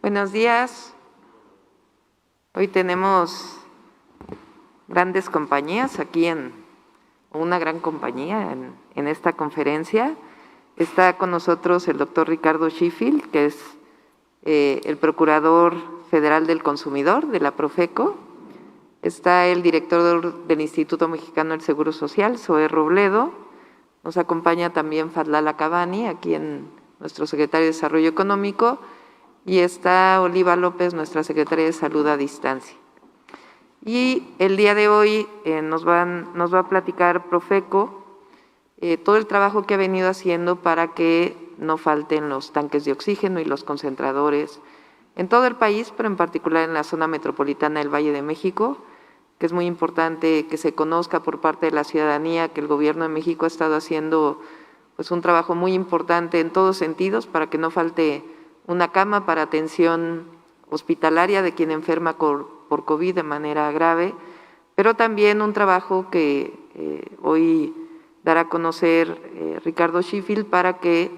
Buenos días. Hoy tenemos grandes compañías aquí una gran compañía en esta conferencia. Está con nosotros el doctor Ricardo Sheffield, que es el Procurador Federal del Consumidor de la Profeco. Está el director del Instituto Mexicano del Seguro Social, Zoé Robledo. Nos acompaña también Fadlala Cabani, aquí en nuestro secretario de Desarrollo Económico, y está Oliva López, nuestra secretaria de Salud a distancia. Y el día de hoy nos va a platicar Profeco todo el trabajo que ha venido haciendo para que no falten los tanques de oxígeno y los concentradores en todo el país, pero en particular en la zona metropolitana del Valle de México, que es muy importante que se conozca por parte de la ciudadanía que el Gobierno de México ha estado haciendo pues un trabajo muy importante en todos sentidos para que no falte una cama para atención hospitalaria de quien enferma por COVID de manera grave, pero también un trabajo que hoy dará a conocer Ricardo Sheffield para que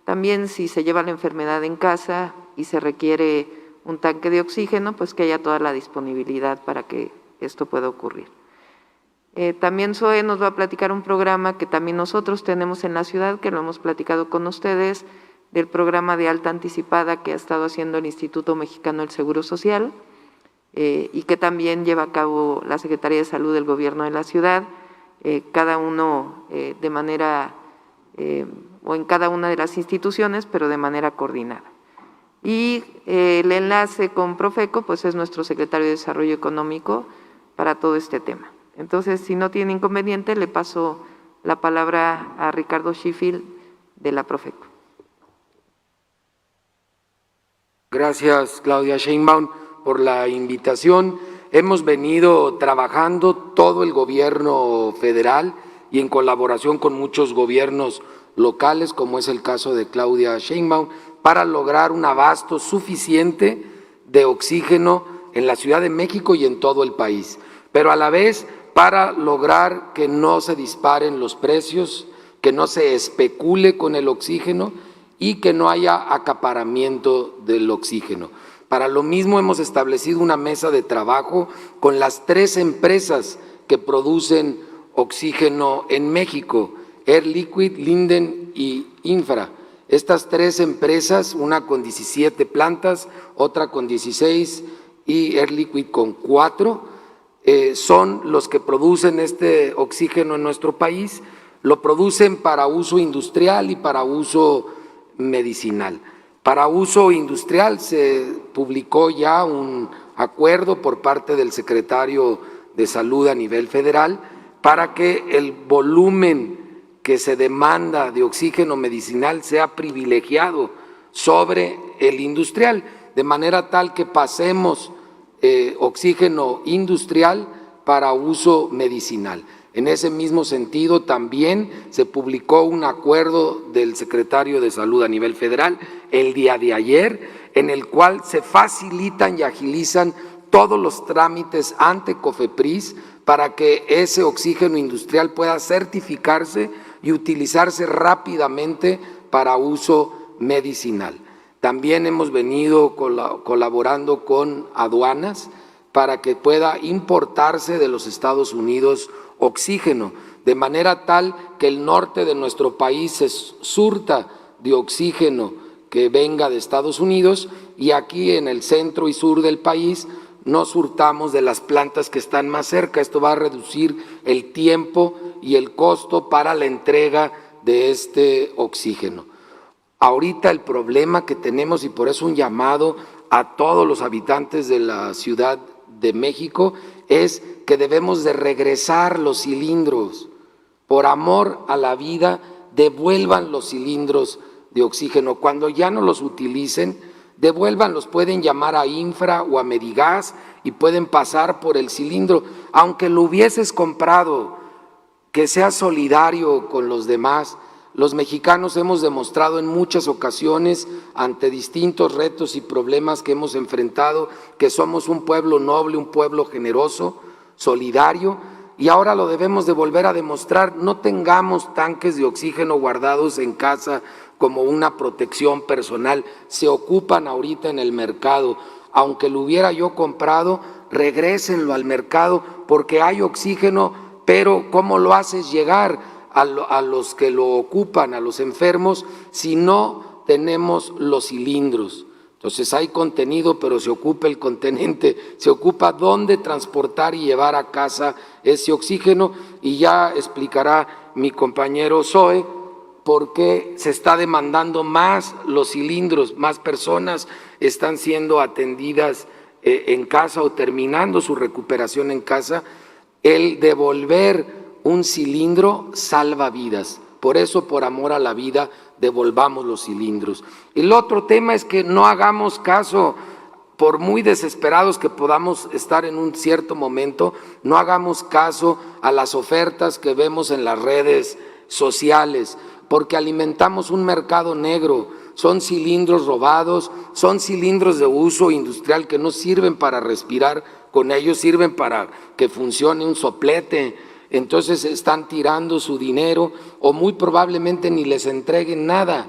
también si se lleva la enfermedad en casa y se requiere un tanque de oxígeno, pues que haya toda la disponibilidad para que esto pueda ocurrir. También Zoé nos va a platicar un programa que también nosotros tenemos en la ciudad, que lo hemos platicado con ustedes, del programa de alta anticipada que ha estado haciendo el Instituto Mexicano del Seguro Social y que también lleva a cabo la Secretaría de Salud del Gobierno de la ciudad, cada uno de manera o en cada una de las instituciones, pero de manera coordinada. Y el enlace con Profeco, pues es nuestro secretario de Desarrollo Económico para todo este tema. Entonces, si no tiene inconveniente, le paso la palabra a Ricardo Sheffield de la Profeco. Gracias, Claudia Sheinbaum, por la invitación. Hemos venido trabajando todo el gobierno federal y en colaboración con muchos gobiernos locales, como es el caso de Claudia Sheinbaum, para lograr un abasto suficiente de oxígeno en la Ciudad de México y en todo el país, pero a la vez para lograr que no se disparen los precios, que no se especule con el oxígeno y que no haya acaparamiento del oxígeno. Para lo mismo hemos establecido una mesa de trabajo con las 3 empresas que producen oxígeno en México, Air Liquide, Linden y Infra. Estas 3 empresas, una con 17 plantas, otra con 16 y Air Liquide con 4, son los que producen este oxígeno en nuestro país. Lo producen para uso industrial y para uso medicinal. Para uso industrial se publicó ya un acuerdo por parte del secretario de Salud a nivel federal para que el volumen que se demanda de oxígeno medicinal sea privilegiado sobre el industrial, de manera tal que pasemos oxígeno industrial para uso medicinal. En ese mismo sentido, también se publicó un acuerdo del secretario de Salud a nivel federal el día de ayer, en el cual se facilitan y agilizan todos los trámites ante COFEPRIS para que ese oxígeno industrial pueda certificarse y utilizarse rápidamente para uso medicinal. También hemos venido colaborando con aduanas para que pueda importarse de los Estados Unidos oxígeno, de manera tal que el norte de nuestro país se surta de oxígeno que venga de Estados Unidos y aquí en el centro y sur del país nos surtamos de las plantas que están más cerca. Esto va a reducir el tiempo y el costo para la entrega de este oxígeno. Ahorita el problema que tenemos, y por eso un llamado a todos los habitantes de la Ciudad de México, es que debemos de regresar los cilindros. Por amor a la vida, devuelvan los cilindros de oxígeno. Cuando ya no los utilicen, devuélvanlos. Pueden llamar a Infra o a Medigas y pueden pasar por el cilindro. Aunque lo hubieses comprado, que sea solidario con los demás. Los mexicanos hemos demostrado en muchas ocasiones, ante distintos retos y problemas que hemos enfrentado, que somos un pueblo noble, un pueblo generoso, solidario, y ahora lo debemos de volver a demostrar. No tengamos tanques de oxígeno guardados en casa como una protección personal, se ocupan ahorita en el mercado. Aunque lo hubiera yo comprado, regrésenlo al mercado porque hay oxígeno, pero ¿cómo lo haces llegar a los que lo ocupan, a los enfermos, si no tenemos los cilindros? Entonces hay contenido, pero se ocupa el contenente, se ocupa dónde transportar y llevar a casa ese oxígeno, y ya explicará mi compañero Zoe por qué se está demandando más los cilindros, más personas están siendo atendidas en casa o terminando su recuperación en casa. El devolver un cilindro salva vidas, por eso, por amor a la vida, devolvamos los cilindros. El otro tema es que no hagamos caso, por muy desesperados que podamos estar en un cierto momento, no hagamos caso a las ofertas que vemos en las redes sociales, porque alimentamos un mercado negro. Son cilindros robados, son cilindros de uso industrial que no sirven para respirar, con ellos sirven para que funcione un soplete. Entonces están tirando su dinero o muy probablemente ni les entreguen nada.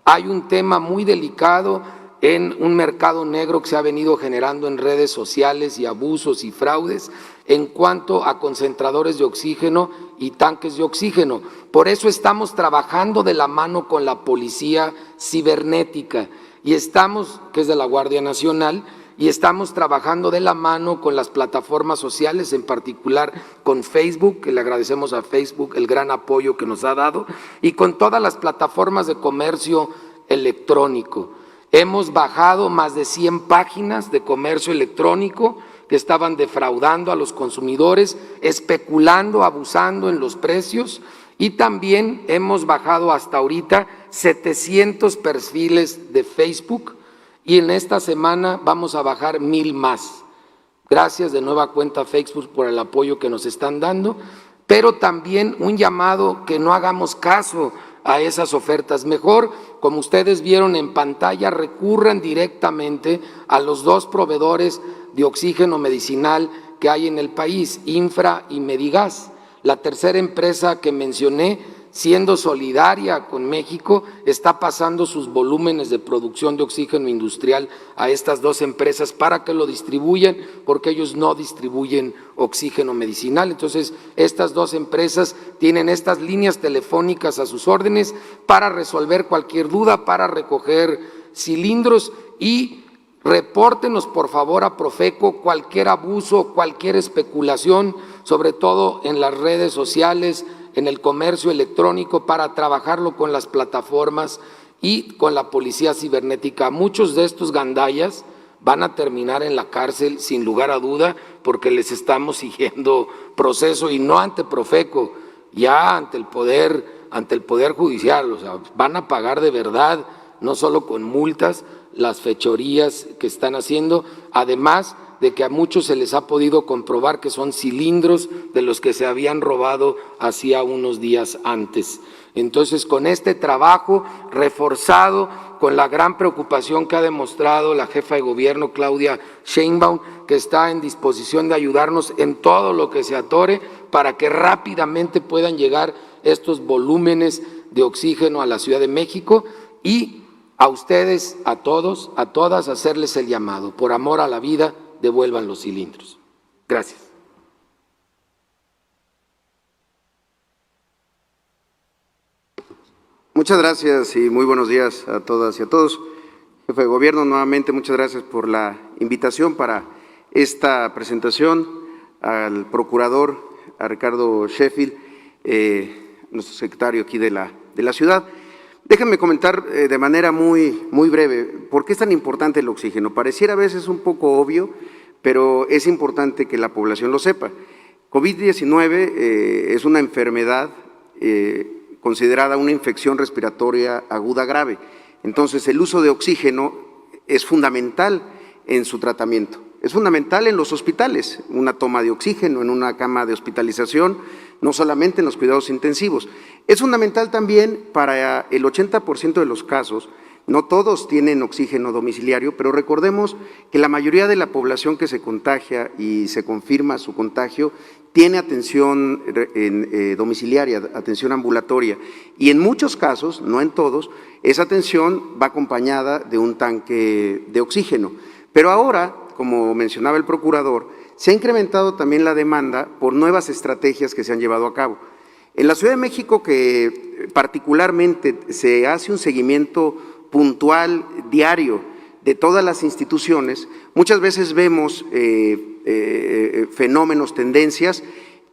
Hay un tema muy delicado en un mercado negro que se ha venido generando en redes sociales y abusos y fraudes en cuanto a concentradores de oxígeno y tanques de oxígeno. Por eso estamos trabajando de la mano con la Policía Cibernética y estamos, que es de la Guardia Nacional, y estamos trabajando de la mano con las plataformas sociales, en particular con Facebook, que le agradecemos a Facebook el gran apoyo que nos ha dado, y con todas las plataformas de comercio electrónico. Hemos bajado más de 100 páginas de comercio electrónico que estaban defraudando a los consumidores, especulando, abusando en los precios, y también hemos bajado hasta ahorita 700 perfiles de Facebook, y en esta semana vamos a bajar 1000 más. Gracias de nueva cuenta a Facebook por el apoyo que nos están dando, pero también un llamado que no hagamos caso a esas ofertas. Mejor, como ustedes vieron en pantalla, recurran directamente a los dos proveedores de oxígeno medicinal que hay en el país, Infra y Medigas. La tercera empresa que mencioné, siendo solidaria con México, está pasando sus volúmenes de producción de oxígeno industrial a estas dos empresas para que lo distribuyan, porque ellos no distribuyen oxígeno medicinal. Entonces, estas dos empresas tienen estas líneas telefónicas a sus órdenes para resolver cualquier duda, para recoger cilindros, y repórtenos por favor a Profeco cualquier abuso, cualquier especulación, sobre todo en las redes sociales, en el comercio electrónico, para trabajarlo con las plataformas y con la Policía Cibernética. Muchos de estos gandallas van a terminar en la cárcel sin lugar a duda, porque les estamos siguiendo proceso, y no ante Profeco, ya ante el Poder Judicial. O sea, van a pagar de verdad, no solo con multas, las fechorías que están haciendo, además de que a muchos se les ha podido comprobar que son cilindros de los que se habían robado hacía unos días antes. Entonces, con este trabajo reforzado, con la gran preocupación que ha demostrado la jefa de gobierno, Claudia Sheinbaum, que está en disposición de ayudarnos en todo lo que se atore para que rápidamente puedan llegar estos volúmenes de oxígeno a la Ciudad de México, y a ustedes, a todos, a todas, hacerles el llamado. Por amor a la vida, devuelvan los cilindros. Gracias. Muchas gracias y muy buenos días a todas y a todos. Jefe de Gobierno, nuevamente muchas gracias por la invitación para esta presentación. Al Procurador, a Ricardo Sheffield, nuestro secretario aquí de la ciudad. Déjenme comentar de manera muy breve por qué es tan importante el oxígeno. Pareciera a veces un poco obvio, pero es importante que la población lo sepa. COVID-19 es una enfermedad considerada una infección respiratoria aguda grave. Entonces, el uso de oxígeno es fundamental en su tratamiento. Es fundamental en los hospitales, una toma de oxígeno en una cama de hospitalización, no solamente en los cuidados intensivos. Es fundamental también para el 80% de los casos No todos tienen oxígeno domiciliario, pero recordemos que la mayoría de la población que se contagia y se confirma su contagio tiene atención domiciliaria, atención ambulatoria, y en muchos casos, no en todos, esa atención va acompañada de un tanque de oxígeno. Pero ahora, como mencionaba el procurador, se ha incrementado también la demanda por nuevas estrategias que se han llevado a cabo. En la Ciudad de México, que particularmente se hace un seguimiento puntual, diario, de todas las instituciones, muchas veces vemos fenómenos, tendencias,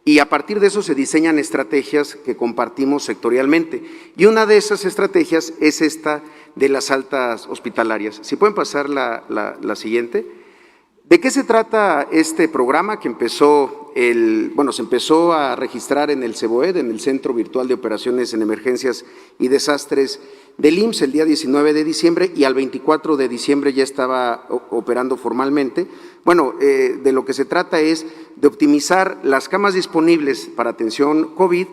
y a partir de eso se diseñan estrategias que compartimos sectorialmente. Y una de esas estrategias es esta de las altas hospitalarias. Si pueden pasar la siguiente. ¿De qué se trata este programa que se empezó a registrar en el CEBOED, en el Centro Virtual de Operaciones en Emergencias y Desastres del IMSS, el día 19 de diciembre, y al 24 de diciembre ya estaba operando formalmente? Bueno, de lo que se trata es de optimizar las camas disponibles para atención COVID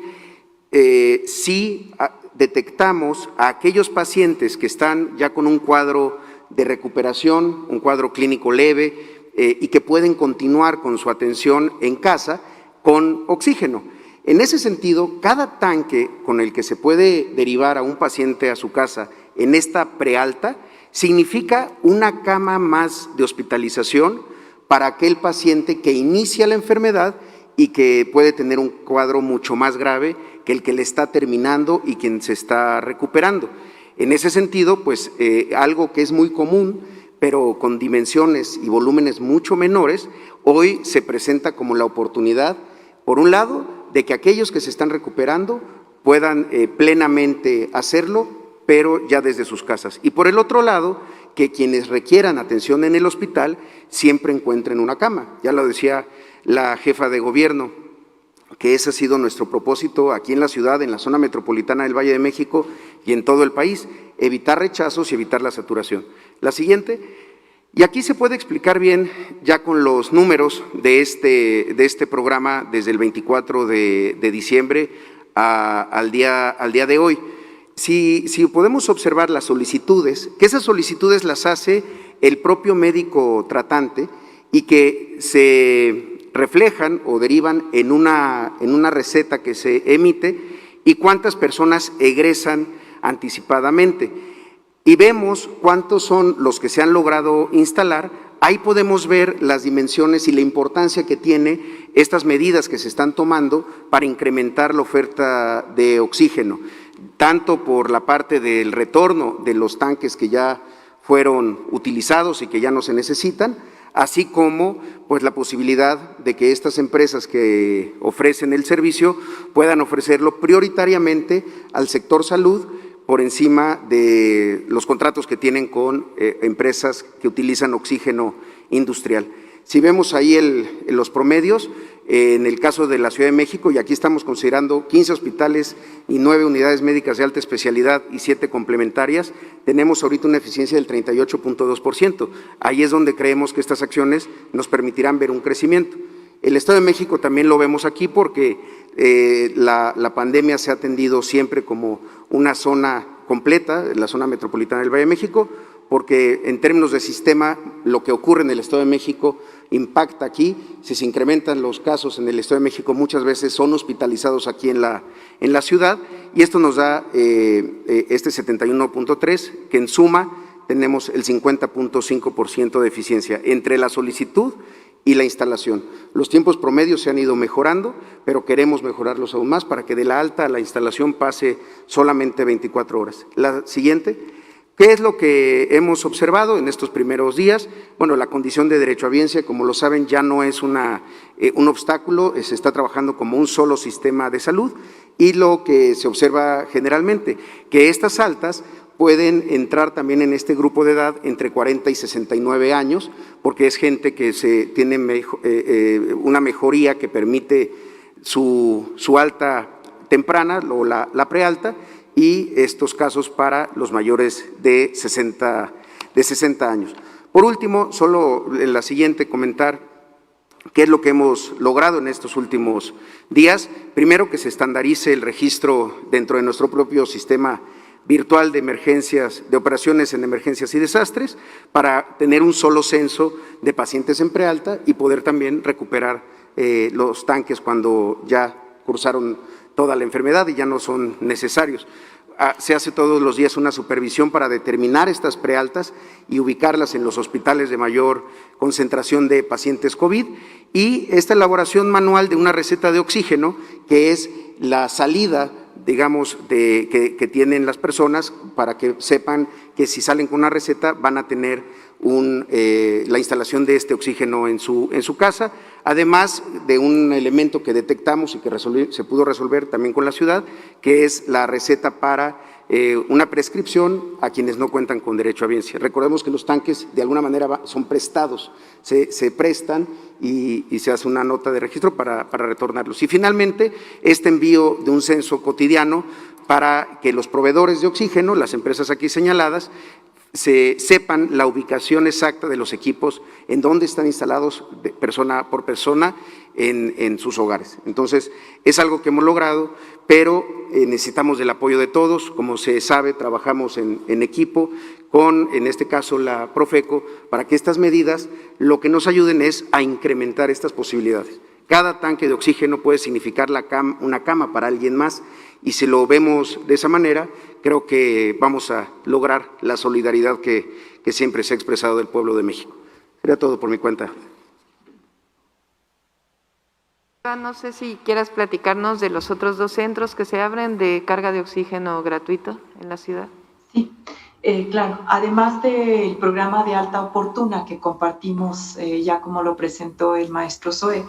si detectamos a aquellos pacientes que están ya con un cuadro de recuperación, un cuadro clínico leve, y que pueden continuar con su atención en casa con oxígeno. En ese sentido, cada tanque con el que se puede derivar a un paciente a su casa en esta prealta significa una cama más de hospitalización para aquel paciente que inicia la enfermedad y que puede tener un cuadro mucho más grave que el que le está terminando y quien se está recuperando. En ese sentido, pues algo que es muy común, pero con dimensiones y volúmenes mucho menores, hoy se presenta como la oportunidad, por un lado, de que aquellos que se están recuperando puedan plenamente hacerlo, pero ya desde sus casas. Y por el otro lado, que quienes requieran atención en el hospital siempre encuentren una cama. Ya lo decía la jefa de gobierno, que ese ha sido nuestro propósito aquí en la ciudad, en la zona metropolitana del Valle de México y en todo el país, evitar rechazos y evitar la saturación. La siguiente, y aquí se puede explicar bien ya con los números de este programa desde el 24 de diciembre al día de hoy. Si podemos observar las solicitudes, que esas solicitudes las hace el propio médico tratante y que se reflejan o derivan en una receta que se emite, y cuántas personas egresan anticipadamente. Y vemos cuántos son los que se han logrado instalar. Ahí podemos ver las dimensiones y la importancia que tiene estas medidas que se están tomando para incrementar la oferta de oxígeno, tanto por la parte del retorno de los tanques que ya fueron utilizados y que ya no se necesitan, así como pues la posibilidad de que estas empresas que ofrecen el servicio puedan ofrecerlo prioritariamente al sector salud, por encima de los contratos que tienen con empresas que utilizan oxígeno industrial. Si vemos ahí los promedios, en el caso de la Ciudad de México, y aquí estamos considerando 15 hospitales y 9 unidades médicas de alta especialidad y 7 complementarias, tenemos ahorita una eficiencia del 38.2%. Ahí es donde creemos que estas acciones nos permitirán ver un crecimiento. El Estado de México también lo vemos aquí porque la pandemia se ha atendido siempre como una zona completa, la zona metropolitana del Valle de México, porque en términos de sistema lo que ocurre en el Estado de México impacta aquí. Si se incrementan los casos en el Estado de México, muchas veces son hospitalizados aquí en la ciudad, y esto nos da este 71.3, que en suma tenemos el 50.5% de eficiencia entre la solicitud y la instalación. Los tiempos promedios se han ido mejorando, pero queremos mejorarlos aún más para que de la alta a la instalación pase solamente 24 horas. La siguiente. ¿Qué es lo que hemos observado en estos primeros días? Bueno, la condición de derecho a audiencia, como lo saben, ya no es un obstáculo, se está trabajando como un solo sistema de salud, y lo que se observa generalmente, que estas altas pueden entrar también en este grupo de edad entre 40 y 69 años, porque es gente que tiene una mejoría que permite su alta temprana o la prealta, y estos casos para los mayores de 60 años. Por último, solo en la siguiente comentar qué es lo que hemos logrado en estos últimos días. Primero, que se estandarice el registro dentro de nuestro propio sistema virtual de emergencias, de operaciones en emergencias y desastres, para tener un solo censo de pacientes en prealta y poder también recuperar los tanques cuando ya cursaron toda la enfermedad y ya no son necesarios. Se hace todos los días una supervisión para determinar estas prealtas y ubicarlas en los hospitales de mayor concentración de pacientes COVID, y esta elaboración manual de una receta de oxígeno, que es la salida, digamos, que tienen las personas para que sepan que si salen con una receta van a tener la instalación de este oxígeno en su casa, además de un elemento que detectamos y que se pudo resolver también con la ciudad, que es la receta para una prescripción a quienes no cuentan con derecho a biencia. Recordemos que los tanques de alguna manera son prestados, se prestan y se hace una nota de registro para retornarlos. Y finalmente, este envío de un censo cotidiano para que los proveedores de oxígeno, las empresas aquí señaladas, se sepan la ubicación exacta de los equipos, en dónde están instalados persona por persona en sus hogares. Entonces, es algo que hemos logrado, pero necesitamos del apoyo de todos. Como se sabe, trabajamos en equipo con, en este caso, la Profeco, para que estas medidas lo que nos ayuden es a incrementar estas posibilidades. Cada tanque de oxígeno puede significar una cama para alguien más, y si lo vemos de esa manera, creo que vamos a lograr la solidaridad que siempre se ha expresado del pueblo de México. Sería todo por mi cuenta. No sé si quieras platicarnos de los otros 2 centros que se abren de carga de oxígeno gratuito en la ciudad. Sí, claro. Además del programa de alta oportuna que compartimos, ya como lo presentó el maestro Zoe,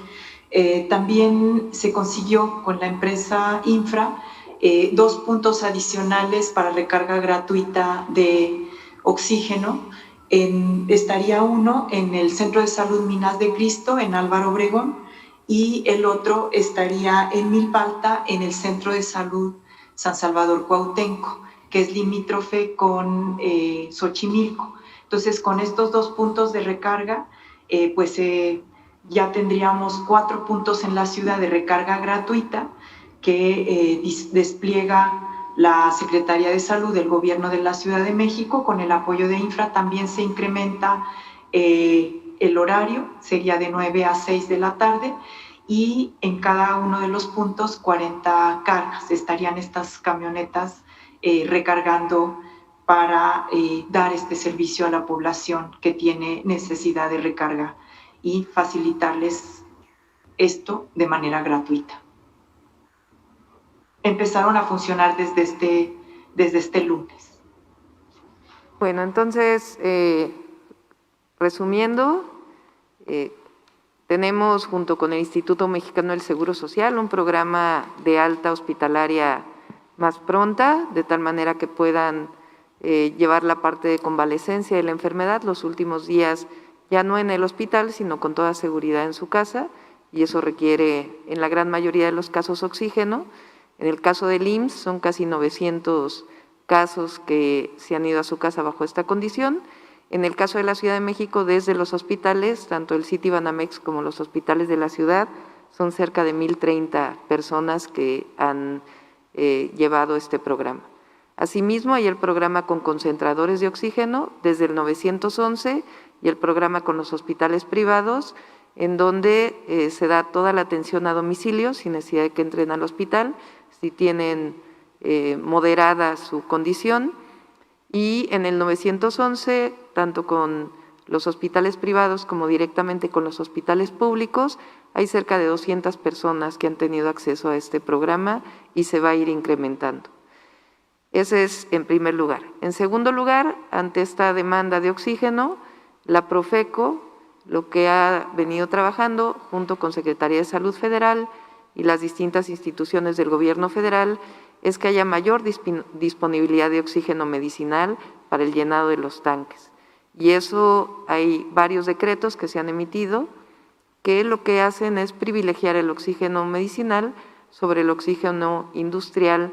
también se consiguió con la empresa Infra 2 puntos adicionales para recarga gratuita de oxígeno. Estaría uno en el Centro de Salud Minas de Cristo, en Álvaro Obregón, y el otro estaría en Milpalta, en el Centro de Salud San Salvador Cuauhtémoc, que es limítrofe con Xochimilco. Entonces, con estos 2 puntos de recarga, ya tendríamos 4 puntos en la ciudad de recarga gratuita que despliega la Secretaría de Salud del Gobierno de la Ciudad de México. Con el apoyo de Infra también se incrementa el horario, sería de 9 a 6 de la tarde, y en cada uno de los puntos 40 cargas. Estarían estas camionetas recargando para dar este servicio a la población que tiene necesidad de recarga y facilitarles esto de manera gratuita. Empezaron a funcionar desde este lunes. Bueno, entonces, resumiendo, tenemos junto con el Instituto Mexicano del Seguro Social un programa de alta hospitalaria más pronta, de tal manera que puedan llevar la parte de convalecencia de la enfermedad los últimos días, ya no en el hospital, sino con toda seguridad en su casa, y eso requiere en la gran mayoría de los casos oxígeno. En el caso del IMSS son casi 900 casos que se han ido a su casa bajo esta condición. En el caso de la Ciudad de México, desde los hospitales, tanto el Citibanamex como los hospitales de la ciudad, son cerca de 1,030 personas que han llevado este programa. Asimismo, hay el programa con concentradores de oxígeno desde el 911 y el programa con los hospitales privados, en donde se da toda la atención a domicilio sin necesidad de que entren al hospital, si tienen moderada su condición. Y en el 911, tanto con los hospitales privados como directamente con los hospitales públicos, hay cerca de 200 personas que han tenido acceso a este programa y se va a ir incrementando. Ese es en primer lugar. En segundo lugar, ante esta demanda de oxígeno, la Profeco lo que ha venido trabajando junto con Secretaría de Salud Federal y las distintas instituciones del gobierno federal es que haya mayor disponibilidad de oxígeno medicinal para el llenado de los tanques. Y eso hay varios decretos que se han emitido que lo que hacen es privilegiar el oxígeno medicinal sobre el oxígeno industrial,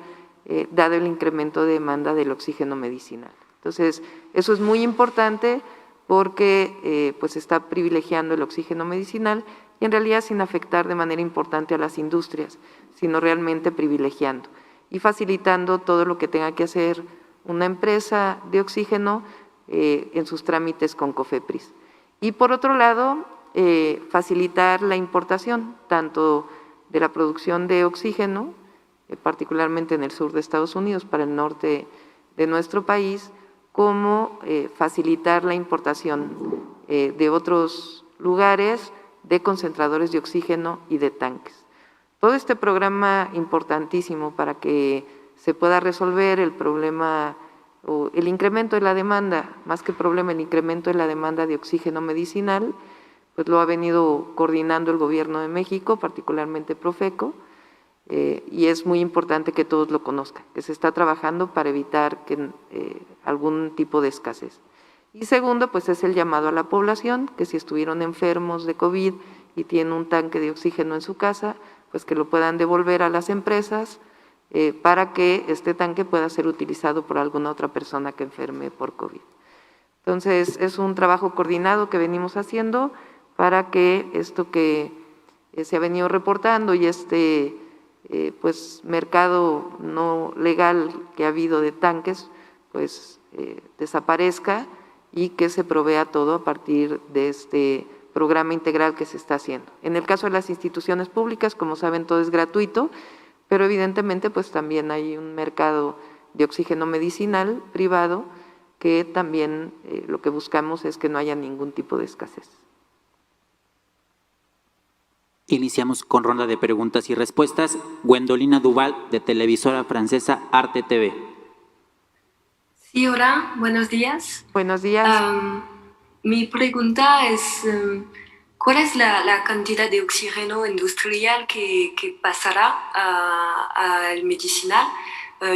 dado el incremento de demanda del oxígeno medicinal. Entonces, eso es muy importante porque pues está privilegiando el oxígeno medicinal y en realidad sin afectar de manera importante a las industrias, sino realmente privilegiando y facilitando todo lo que tenga que hacer una empresa de oxígeno en sus trámites con COFEPRIS. Y por otro lado, facilitar la importación, tanto de la producción de oxígeno, particularmente en el sur de Estados Unidos, para el norte de nuestro país, como facilitar la importación de otros lugares de concentradores de oxígeno y de tanques. Todo este programa importantísimo para que se pueda resolver el problema o el incremento de la demanda, más que problema, el incremento de la demanda de oxígeno medicinal, pues lo ha venido coordinando el Gobierno de México, particularmente Profeco, y es muy importante que todos lo conozcan, que se está trabajando para evitar que, algún tipo de escasez. Y segundo, pues es el llamado a la población, que si estuvieron enfermos de COVID y tienen un tanque de oxígeno en su casa, pues que lo puedan devolver a las empresas para que este tanque pueda ser utilizado por alguna otra persona que enferme por COVID. Entonces, es un trabajo coordinado que venimos haciendo para que esto que se ha venido reportando y pues mercado no legal que ha habido de tanques, pues desaparezca y que se provea todo a partir de este programa integral que se está haciendo. En el caso de las instituciones públicas, como saben, todo es gratuito, pero evidentemente pues también hay un mercado de oxígeno medicinal privado que también lo que buscamos es que no haya ningún tipo de escasez. Iniciamos con ronda de preguntas y respuestas. Gwendolina Duval, de televisora francesa Arte TV. Sí, hola, buenos días. Buenos días. Mi pregunta es, ¿cuál es la cantidad de oxígeno industrial que pasará al medicinal?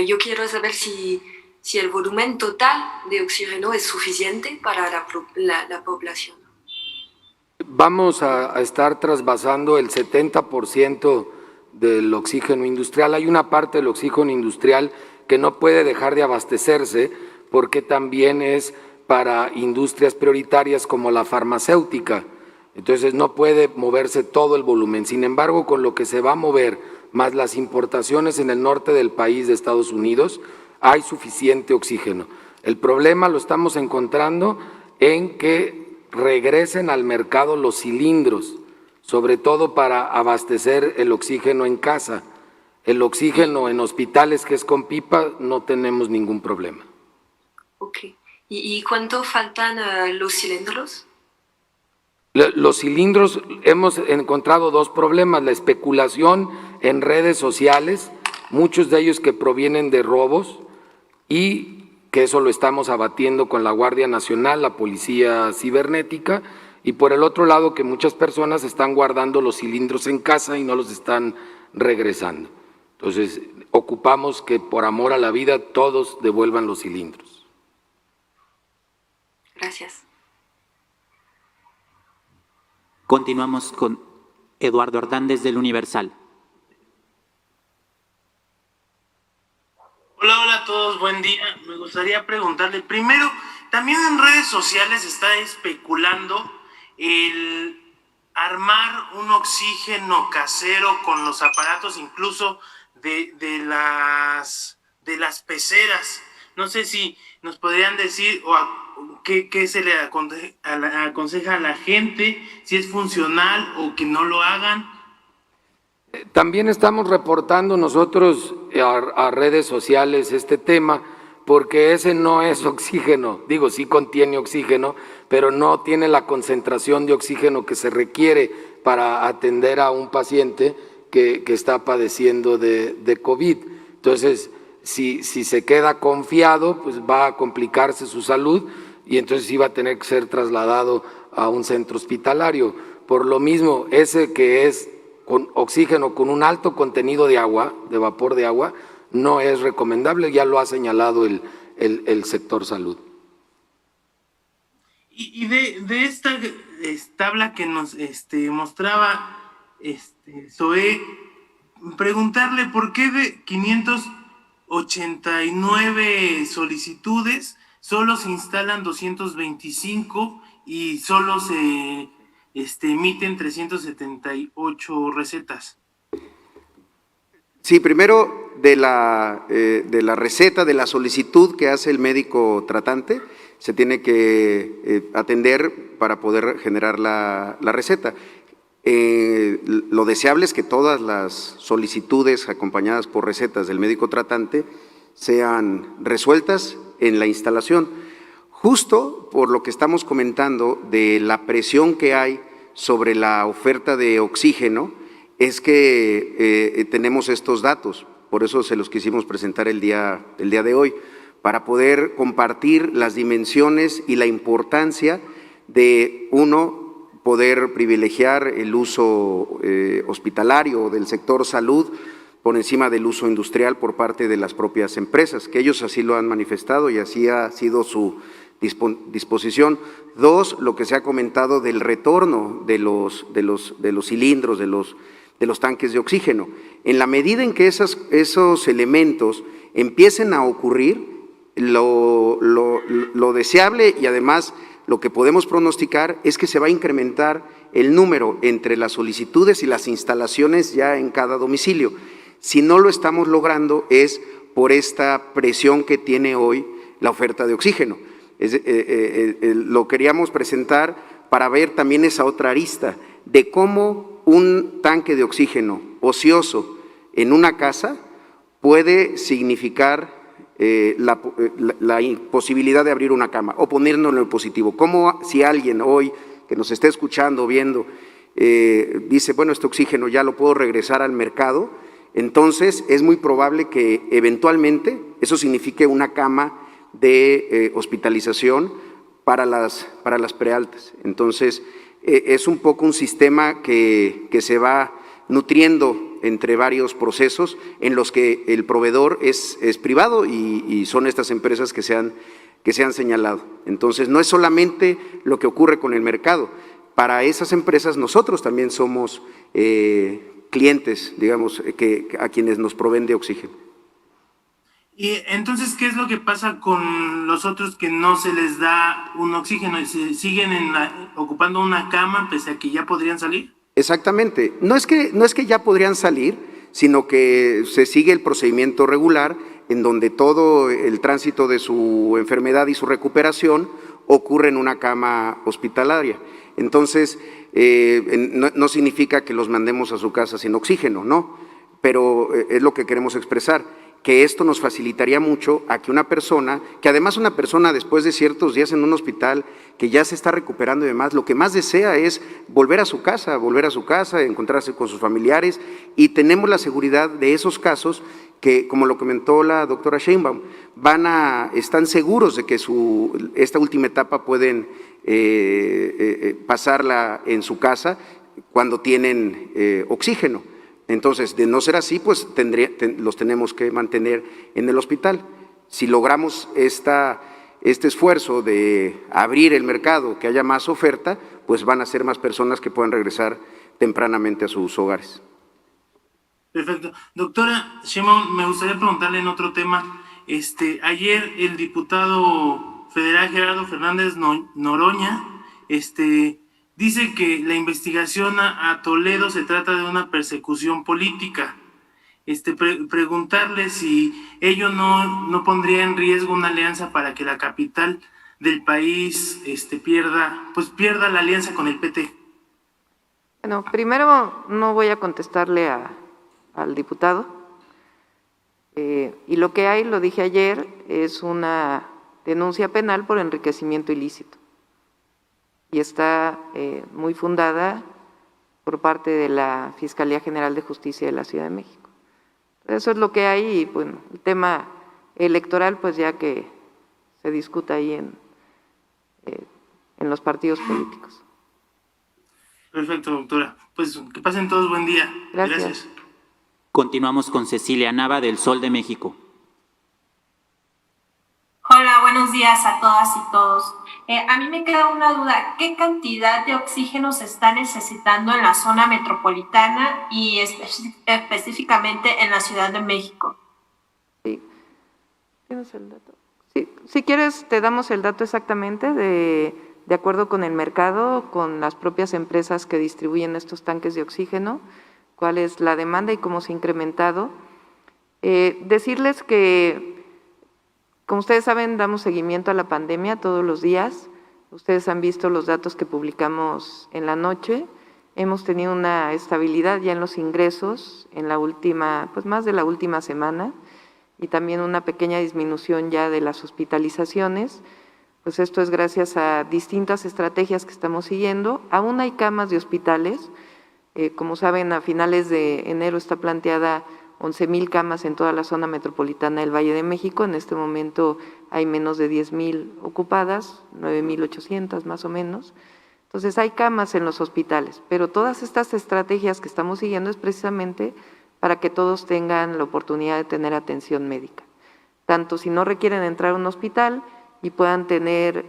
Yo quiero saber si el volumen total de oxígeno es suficiente para la población. Vamos a estar trasvasando el 70% del oxígeno industrial. Hay una parte del oxígeno industrial que no puede dejar de abastecerse porque también es para industrias prioritarias como la farmacéutica. Entonces no puede moverse todo el volumen. Sin embargo, con lo que se va a mover, más las importaciones en el norte del país de Estados Unidos, hay suficiente oxígeno. El problema lo estamos encontrando en que regresen al mercado los cilindros, sobre todo para abastecer el oxígeno en casa. El oxígeno en hospitales, que es con pipa, no tenemos ningún problema. Ok. ¿Y cuánto faltan los cilindros? Los cilindros, hemos encontrado dos problemas: la especulación en redes sociales, muchos de ellos que provienen de robos, y que eso lo estamos abatiendo con la Guardia Nacional, la Policía Cibernética, y por el otro lado que muchas personas están guardando los cilindros en casa y no los están regresando. Entonces, ocupamos que por amor a la vida todos devuelvan los cilindros. Gracias. Continuamos con Eduardo Hernández del Universal. Hola a todos, buen día. Me gustaría preguntarle, primero, también en redes sociales se está especulando el armar un oxígeno casero con los aparatos incluso de las peceras. No sé si nos podrían decir qué se le aconseja a la gente, si es funcional o que no lo hagan. También estamos reportando nosotros a redes sociales este tema, porque ese no es oxígeno. Digo, sí contiene oxígeno, pero no tiene la concentración de oxígeno que se requiere para atender a un paciente que está padeciendo de COVID. Entonces, si se queda confiado, pues va a complicarse su salud y entonces sí va a tener que ser trasladado a un centro hospitalario. Por lo mismo, ese que es con oxígeno con un alto contenido de agua, de vapor de agua, no es recomendable, ya lo ha señalado el sector salud. Y de esta tabla que nos mostraba Zoé, preguntarle por qué de 589 solicitudes solo se instalan 225 y solo se emiten 378 recetas. Sí, primero de la receta, de la solicitud que hace el médico tratante, se tiene que atender para poder generar la receta. Lo deseable es que todas las solicitudes acompañadas por recetas del médico tratante sean resueltas en la instalación, justo por lo que estamos comentando de la presión que hay sobre la oferta de oxígeno, es que tenemos estos datos, por eso se los quisimos presentar el día de hoy, para poder compartir las dimensiones y la importancia de, uno, poder privilegiar el uso hospitalario del sector salud por encima del uso industrial por parte de las propias empresas, que ellos así lo han manifestado y así ha sido su disposición. Dos, lo que se ha comentado del retorno de los cilindros, de los tanques de oxígeno. En la medida en que esos elementos empiecen a ocurrir, lo deseable y además lo que podemos pronosticar es que se va a incrementar el número entre las solicitudes y las instalaciones ya en cada domicilio. Si no lo estamos logrando es por esta presión que tiene hoy la oferta de oxígeno. Lo queríamos presentar para ver también esa otra arista de cómo un tanque de oxígeno ocioso en una casa puede significar la imposibilidad de abrir una cama o ponernos en el positivo. Como si alguien hoy que nos esté escuchando, viendo, dice, bueno, este oxígeno ya lo puedo regresar al mercado, entonces es muy probable que eventualmente eso signifique una cama de hospitalización para las prealtas. Entonces, es un poco un sistema que se va nutriendo entre varios procesos en los que el proveedor es privado y son estas empresas que se han señalado. Entonces, no es solamente lo que ocurre con el mercado. Para esas empresas nosotros también somos clientes, digamos, a quienes nos proveen de oxígeno. Y entonces, ¿qué es lo que pasa con los otros que no se les da un oxígeno y se siguen ocupando una cama pese a que ya podrían salir? Exactamente. No es que ya podrían salir, sino que se sigue el procedimiento regular en donde todo el tránsito de su enfermedad y su recuperación ocurre en una cama hospitalaria. Entonces, no significa que los mandemos a su casa sin oxígeno, no, pero es lo que queremos expresar, que esto nos facilitaría mucho a que una persona, que además una persona después de ciertos días en un hospital, que ya se está recuperando y demás, lo que más desea es volver a su casa, encontrarse con sus familiares, y tenemos la seguridad de esos casos que, como lo comentó la doctora Sheinbaum, están seguros de que esta última etapa pueden pasarla en su casa cuando tienen oxígeno. Entonces, de no ser así, pues los tenemos que mantener en el hospital. Si logramos este esfuerzo de abrir el mercado, que haya más oferta, pues van a ser más personas que puedan regresar tempranamente a sus hogares. Perfecto. Doctora Sheinbaum, me gustaría preguntarle en otro tema. Ayer el diputado federal Gerardo Fernández Noroña dice que la investigación a Toledo se trata de una persecución política. Preguntarle si ello no pondría en riesgo una alianza para que la capital del país pierda la alianza con el PT. Bueno, primero no voy a contestarle al diputado. Y lo que hay, lo dije ayer, es una denuncia penal por enriquecimiento ilícito. Y está muy fundada por parte de la Fiscalía General de Justicia de la Ciudad de México. Eso es lo que hay, y bueno, el tema electoral, pues ya que se discuta ahí en los partidos políticos. Perfecto, doctora. Pues que pasen todos buen día. Gracias. Continuamos con Cecilia Nava, del Sol de México. Hola, buenos días a todas y todos. A mí me queda una duda. ¿Qué cantidad de oxígeno se está necesitando en la zona metropolitana y específicamente en la Ciudad de México? Sí. ¿Tienes el dato? Sí. Si quieres, te damos el dato exactamente de acuerdo con el mercado, con las propias empresas que distribuyen estos tanques de oxígeno, cuál es la demanda y cómo se ha incrementado. Decirles que, como ustedes saben, damos seguimiento a la pandemia todos los días. Ustedes han visto los datos que publicamos en la noche. Hemos tenido una estabilidad ya en los ingresos en la última, pues más de la última semana, y también una pequeña disminución ya de las hospitalizaciones. Pues esto es gracias a distintas estrategias que estamos siguiendo. Aún hay camas de hospitales. Como saben, a finales de enero está planteada 11,000 camas en toda la zona metropolitana del Valle de México. En este momento hay menos de 10,000 ocupadas, 9,800 más o menos. Entonces hay camas en los hospitales, pero todas estas estrategias que estamos siguiendo es precisamente para que todos tengan la oportunidad de tener atención médica. Tanto si no requieren entrar a un hospital y puedan tener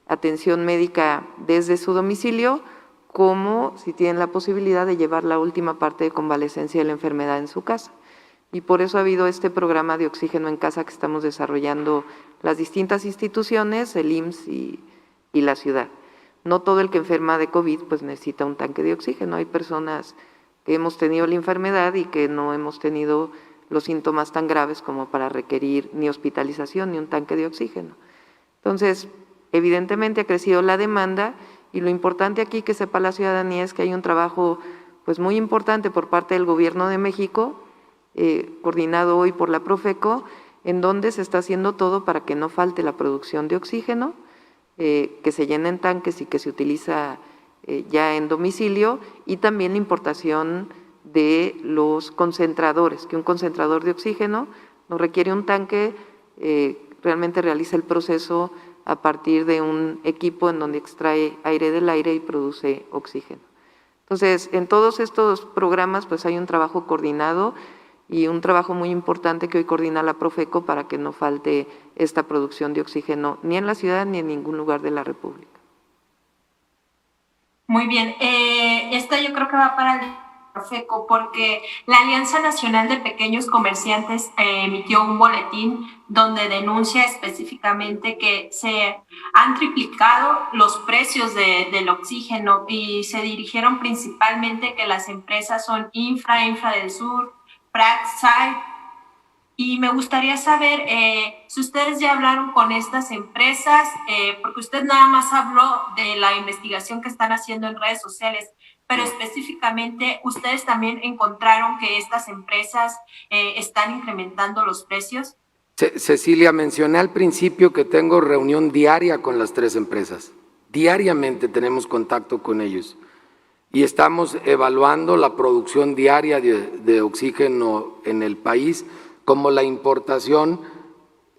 atención médica desde su domicilio, como si tienen la posibilidad de llevar la última parte de convalecencia de la enfermedad en su casa. Y por eso ha habido este programa de oxígeno en casa que estamos desarrollando las distintas instituciones, el IMSS y la ciudad. No todo el que enferma de COVID pues necesita un tanque de oxígeno. Hay personas que hemos tenido la enfermedad y que no hemos tenido los síntomas tan graves como para requerir ni hospitalización ni un tanque de oxígeno. Entonces, evidentemente ha crecido la demanda. Y lo importante aquí que sepa la ciudadanía es que hay un trabajo pues muy importante por parte del Gobierno de México, coordinado hoy por la Profeco, en donde se está haciendo todo para que no falte la producción de oxígeno, que se llenen tanques y que se utiliza ya en domicilio, y también la importación de los concentradores, que un concentrador de oxígeno no requiere un tanque, realmente realiza el proceso a partir de un equipo en donde extrae aire del aire y produce oxígeno. Entonces, en todos estos programas pues hay un trabajo coordinado y un trabajo muy importante que hoy coordina la Profeco para que no falte esta producción de oxígeno ni en la ciudad ni en ningún lugar de la República. Muy bien, esta yo creo que va para el Profeco, porque la Alianza Nacional de Pequeños Comerciantes emitió un boletín donde denuncia específicamente que se han triplicado los precios del oxígeno y se dirigieron principalmente que las empresas son Infra del Sur, Praxair, y me gustaría saber si ustedes ya hablaron con estas empresas, porque usted nada más habló de la investigación que están haciendo en redes sociales, pero específicamente, ¿ustedes también encontraron que estas empresas están incrementando los precios? Cecilia, mencioné al principio que tengo reunión diaria con las 3 empresas. Diariamente tenemos contacto con ellos y estamos evaluando la producción diaria de oxígeno en el país, como la importación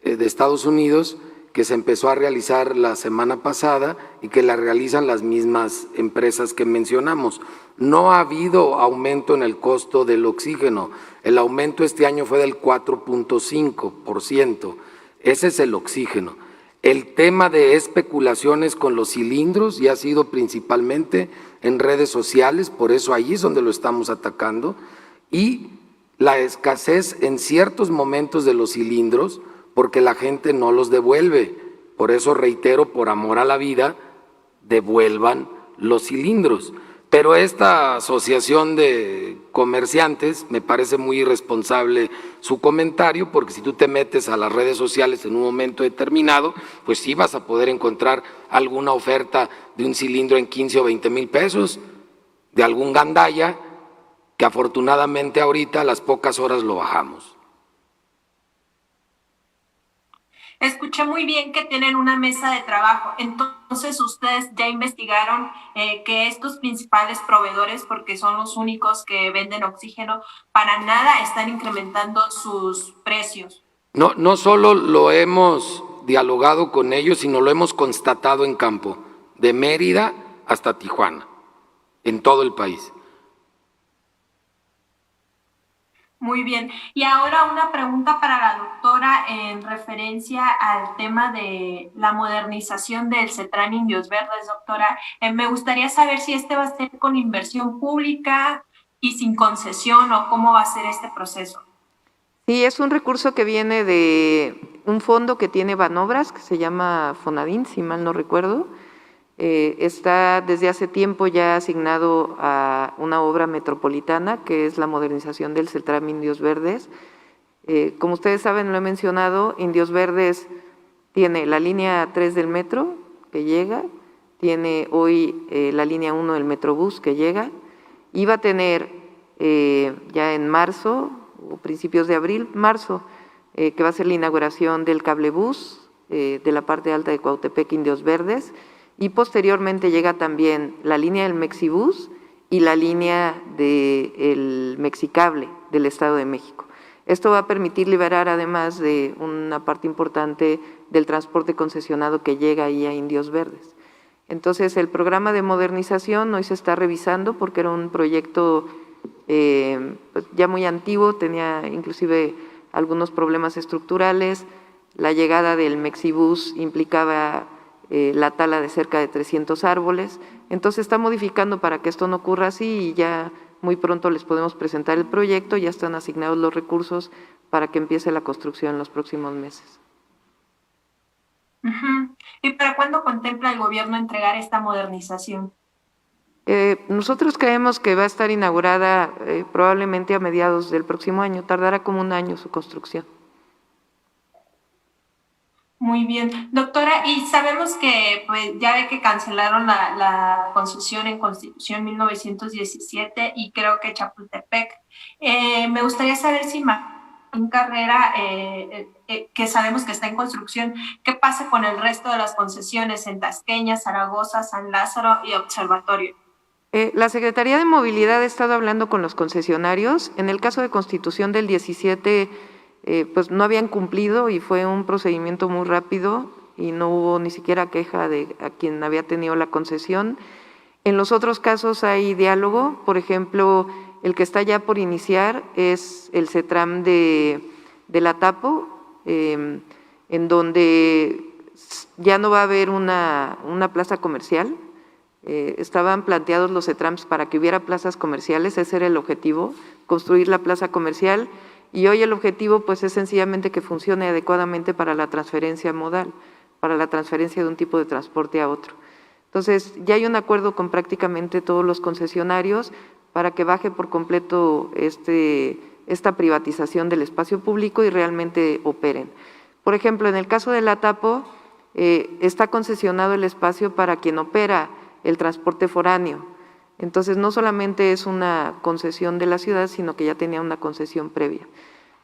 de Estados Unidos, que se empezó a realizar la semana pasada y que la realizan las mismas empresas que mencionamos. No ha habido aumento en el costo del oxígeno. El aumento este año fue del 4.5%. Ese es el oxígeno. El tema de especulaciones con los cilindros ya ha sido principalmente en redes sociales, por eso ahí es donde lo estamos atacando, y la escasez en ciertos momentos de los cilindros, porque la gente no los devuelve. Por eso reitero, por amor a la vida, devuelvan los cilindros. Pero esta asociación de comerciantes, me parece muy irresponsable su comentario, porque si tú te metes a las redes sociales en un momento determinado, pues sí vas a poder encontrar alguna oferta de un cilindro en 15 o 20 mil pesos, de algún gandalla, que afortunadamente ahorita a las pocas horas lo bajamos. Escuché muy bien que tienen una mesa de trabajo. Entonces, ustedes ya investigaron que estos principales proveedores, porque son los únicos que venden oxígeno, para nada están incrementando sus precios. No solo lo hemos dialogado con ellos, sino lo hemos constatado en campo, de Mérida hasta Tijuana, en todo el país. Muy bien. Y ahora una pregunta para la doctora en referencia al tema de la modernización del CETRAN Indios Verdes, doctora. Me gustaría saber si este va a ser con inversión pública y sin concesión, o cómo va a ser este proceso. Sí, es un recurso que viene de un fondo que tiene Banobras, que se llama Fonadín, si mal no recuerdo. Está desde hace tiempo ya asignado a una obra metropolitana, que es la modernización del CETRAN Indios Verdes. Como ustedes saben, lo he mencionado, Indios Verdes tiene la línea 3 del metro que llega, tiene hoy la línea 1 del Metrobús que llega, y va a tener ya en marzo o principios de abril, que va a ser la inauguración del cablebús de la parte alta de Cuautepec, Indios Verdes, y posteriormente llega también la línea del Mexibús y la línea del Mexicable del Estado de México. Esto va a permitir liberar además de una parte importante del transporte concesionado que llega ahí a Indios Verdes. Entonces, el programa de modernización hoy se está revisando porque era un proyecto pues ya muy antiguo, tenía inclusive algunos problemas estructurales. La llegada del Mexibús implicaba la tala de cerca de 300 árboles. Entonces, está modificando para que esto no ocurra así y ya muy pronto les podemos presentar el proyecto, ya están asignados los recursos para que empiece la construcción en los próximos meses. ¿Y para cuándo contempla el gobierno entregar esta modernización? Nosotros creemos que va a estar inaugurada probablemente a mediados del próximo año, tardará como un año su construcción. Muy bien. Doctora, y sabemos que pues, ya ve que cancelaron la concesión en Constitución 1917 y creo que Chapultepec. Me gustaría saber si Martín Carrera, que sabemos que está en construcción, ¿qué pasa con el resto de las concesiones en Tasqueña, Zaragoza, San Lázaro y Observatorio? La Secretaría de Movilidad ha estado hablando con los concesionarios. En el caso de Constitución del 17, pues no habían cumplido y fue un procedimiento muy rápido y no hubo ni siquiera queja de a quien había tenido la concesión. En los otros casos hay diálogo, por ejemplo, el que está ya por iniciar es el CETRAM de la Tapo, en donde ya no va a haber una plaza comercial. Estaban planteados los CETRAMs para que hubiera plazas comerciales, ese era el objetivo, construir la plaza comercial, y hoy el objetivo pues es sencillamente que funcione adecuadamente para la transferencia modal, para la transferencia de un tipo de transporte a otro. Entonces, ya hay un acuerdo con prácticamente todos los concesionarios para que baje por completo esta privatización del espacio público y realmente operen. Por ejemplo, en el caso de la Tapo, está concesionado el espacio para quien opera el transporte foráneo. Entonces, no solamente es una concesión de la ciudad, sino que ya tenía una concesión previa.